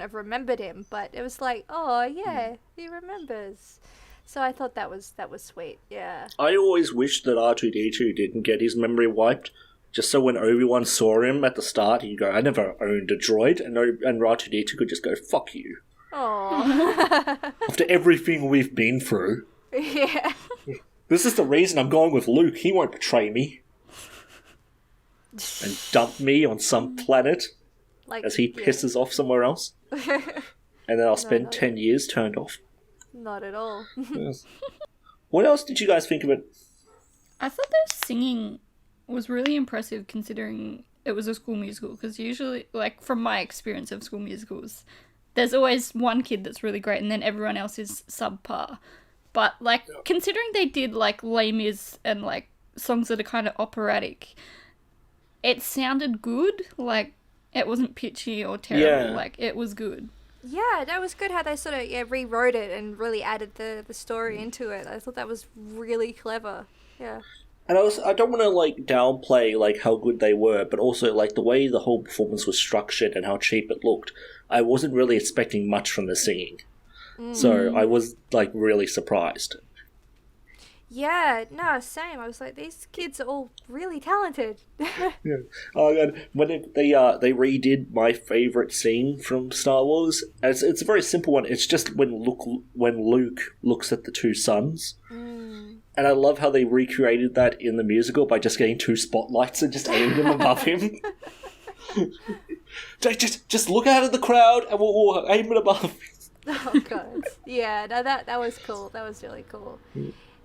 [SPEAKER 2] have remembered him. But it was like, oh yeah, he remembers. So I thought that was sweet. Yeah.
[SPEAKER 1] I always wished that R2D2 didn't get his memory wiped, just so when Obi-Wan saw him at the start, he'd go, I never owned a droid, and R2D2 could just go, fuck you.
[SPEAKER 2] Oh.
[SPEAKER 1] After everything we've been through,
[SPEAKER 2] Yeah.
[SPEAKER 1] this is the reason I'm going with Luke. He won't betray me. And dump me on some planet
[SPEAKER 2] Like
[SPEAKER 1] as he pisses off somewhere else. And then I'll spend 10 years turned off.
[SPEAKER 2] Not at all.
[SPEAKER 1] Yes. What else did you guys think of it?
[SPEAKER 3] I thought their singing was really impressive considering it was a school musical, because usually, like, from my experience of school musicals, there's always one kid that's really great and then everyone else is subpar. But, like, considering they did, like, Les Mis and, like, songs that are kind of operatic, it sounded good. Like, it wasn't pitchy or terrible.
[SPEAKER 1] Yeah.
[SPEAKER 3] Like, it was good.
[SPEAKER 2] Yeah, that was good how they sort of rewrote it and really added the story into it. I thought that was really clever. Yeah.
[SPEAKER 1] And I don't want to, like, downplay, like, how good they were, but also, like, the way the whole performance was structured and how cheap it looked, I wasn't really expecting much from the singing. So I was, like, really surprised.
[SPEAKER 2] Yeah, no, same. I was like, these kids are all really talented.
[SPEAKER 1] Yeah. Oh god, when they redid my favorite scene from Star Wars, and it's a very simple one. It's just when Luke looks at the two suns, and I love how they recreated that in the musical by just getting two spotlights and just aiming them above him. just look out at the crowd and we'll aim it above.
[SPEAKER 2] Oh god. Yeah, no, that was cool. That was really cool.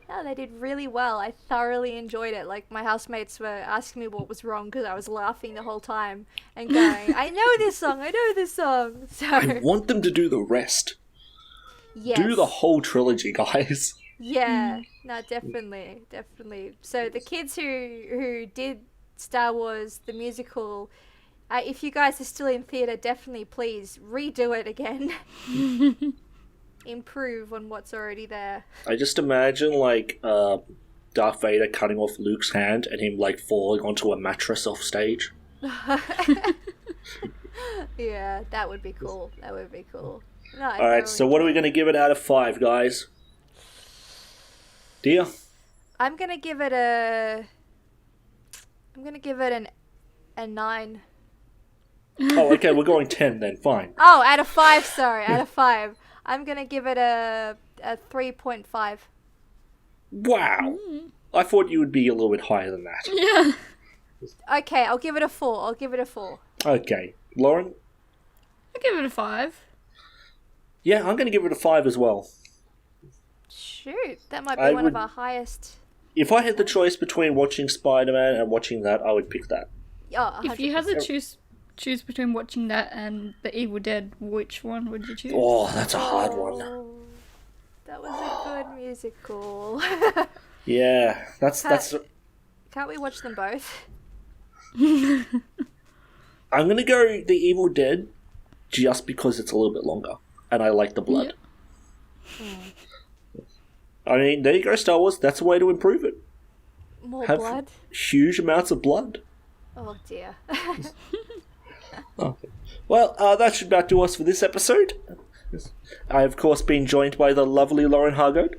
[SPEAKER 2] No, they did really well. I thoroughly enjoyed it. Like, my housemates were asking me what was wrong because I was laughing the whole time and going, I know this song. So,
[SPEAKER 1] I want them to do the rest.
[SPEAKER 2] yes.
[SPEAKER 1] Do the whole trilogy, guys.
[SPEAKER 2] Yeah, no, definitely. So the kids who did Star Wars, the musical, if you guys are still in theatre, definitely please redo it again. Improve on what's already there.
[SPEAKER 1] I just imagine, like, Darth Vader cutting off Luke's hand and him, like, falling onto a mattress off stage.
[SPEAKER 2] Yeah, that would be cool. No,
[SPEAKER 1] Alright, so what are we going to give it out of 5, guys? Dear?
[SPEAKER 2] I'm gonna give it a 9.
[SPEAKER 1] Oh, okay, we're going 10 then, fine.
[SPEAKER 2] Oh, out of 5, sorry, out of 5. I'm gonna give it a 3.5.
[SPEAKER 1] Wow! I thought you would be a little bit higher than that.
[SPEAKER 3] Yeah.
[SPEAKER 2] Okay, I'll give it a 4.
[SPEAKER 1] Okay. Lauren?
[SPEAKER 3] I'll give it a 5.
[SPEAKER 1] Yeah, I'm going to give it a 5 as well.
[SPEAKER 2] Shoot, that might be
[SPEAKER 1] I
[SPEAKER 2] one
[SPEAKER 1] would-
[SPEAKER 2] of our highest.
[SPEAKER 1] if I had the choice between watching Spider-Man and watching that, I would pick that.
[SPEAKER 2] Oh,
[SPEAKER 3] If you had to
[SPEAKER 2] 100%.
[SPEAKER 3] choose between watching that and The Evil Dead, which one would you choose?
[SPEAKER 1] Oh, that's a hard one.
[SPEAKER 2] Oh, that was a good musical.
[SPEAKER 1] Yeah, that's.
[SPEAKER 2] Can't we watch them both?
[SPEAKER 1] I'm gonna go The Evil Dead, just because it's a little bit longer, and I like the blood. I mean, there you go, Star Wars. That's a way to improve it.
[SPEAKER 2] More
[SPEAKER 1] Have
[SPEAKER 2] blood?
[SPEAKER 1] huge amounts of blood.
[SPEAKER 2] Oh dear.
[SPEAKER 1] Okay. Well, that should about do us for this episode. I, of course, been joined by the lovely Lauren Hargard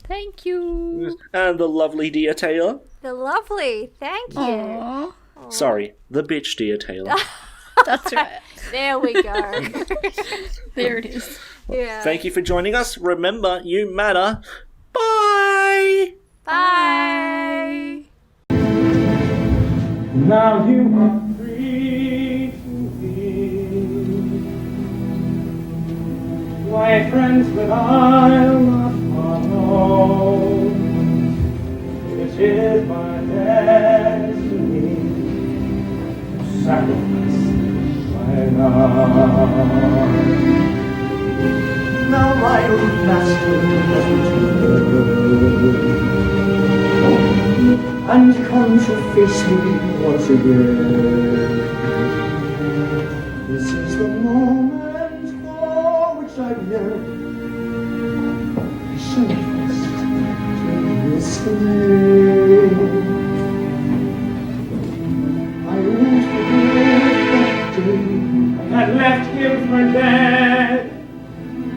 [SPEAKER 3] Thank you.
[SPEAKER 1] and the lovely Dia Taylor.
[SPEAKER 2] The lovely. Thank you.
[SPEAKER 3] Aww.
[SPEAKER 1] Sorry, the bitch Dia Taylor.
[SPEAKER 3] That's right.
[SPEAKER 2] There we go.
[SPEAKER 3] There it is.
[SPEAKER 2] Yeah.
[SPEAKER 1] Thank you for joining us. Remember, you matter. Bye!
[SPEAKER 2] Bye.
[SPEAKER 6] Now you are free to be my friends, but I'll not follow. It is my destiny to sacrifice my love. Now my old master has returned and come to face me once again. This is the moment for which I've yearned. I sacrificed to this flame. I won't forget that day I had left him for dead.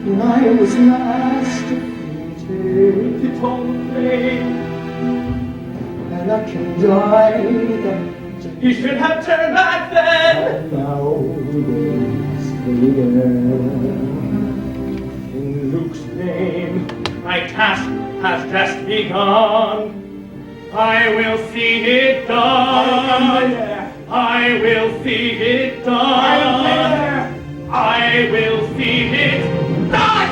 [SPEAKER 6] When I was last defeated, it all flame. And I can die that you should have turned back then. And now there's again. In Luke's name, my task has just begun. I will see it done. I will see it done. I will see it done.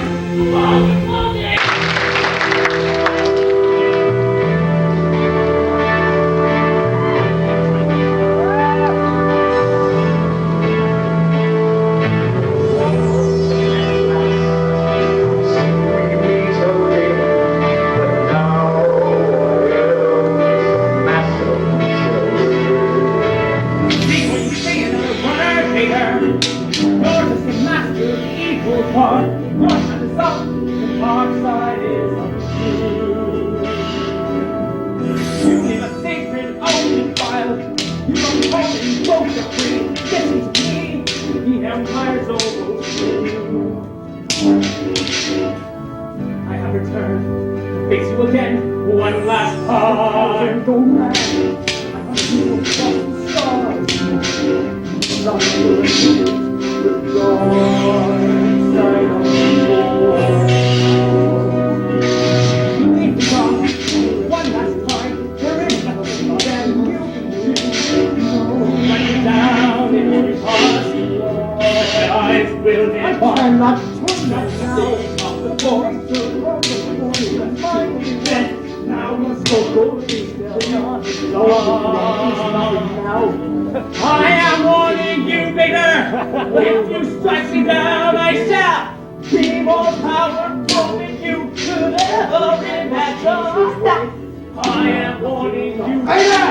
[SPEAKER 6] I have returned to face you again one last time. Go mad. I want you across the stars. Not the dark side of the world. Leave the dark one last time. There is nothing that you can do. Let me down in your heart. My eyes will be I'm not torn up now. Off the floor. Now let's go beyond now. I am warning you, bigger. If you strike me down, I shall be more powerful than you could ever imagine. I am warning you, bigger.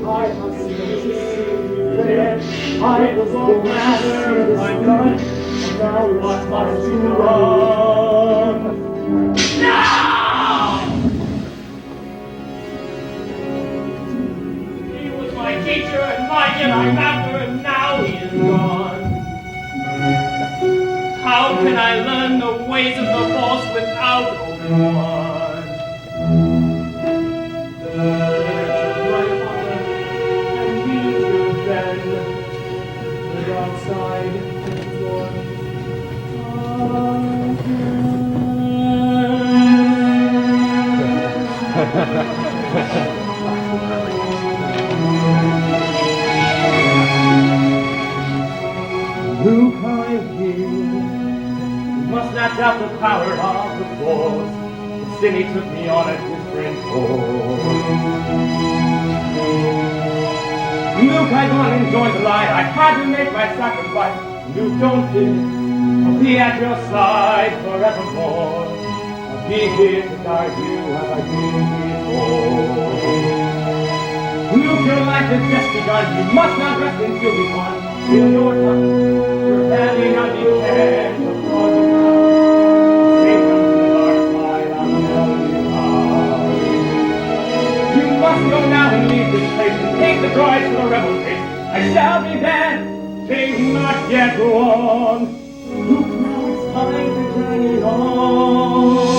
[SPEAKER 6] I must see I was all master. I'm done. Now what must you run? Now! He was my teacher and my master, and now he is gone. How can I learn the ways of the Force without Obi-Wan? My father, and he will then the dark side and Lord. Luke, I hear you must not doubt the power of the Force. The sin he took me on at his friend for. Luke, I've gone and joined the line. I had to make my sacrifice. Luke, don't fear. I'll be at your side forevermore. I'll be here to guide you as I did before. Luke, your life has just begun. You must not rest until we won. In your time, your family now depends upon you now. Sing on to the dark side, I'll tell you how. You must go now and leave this place and take the bride to the rebel face. I shall be there. Things not yet go on. Look, now it's time to journey on.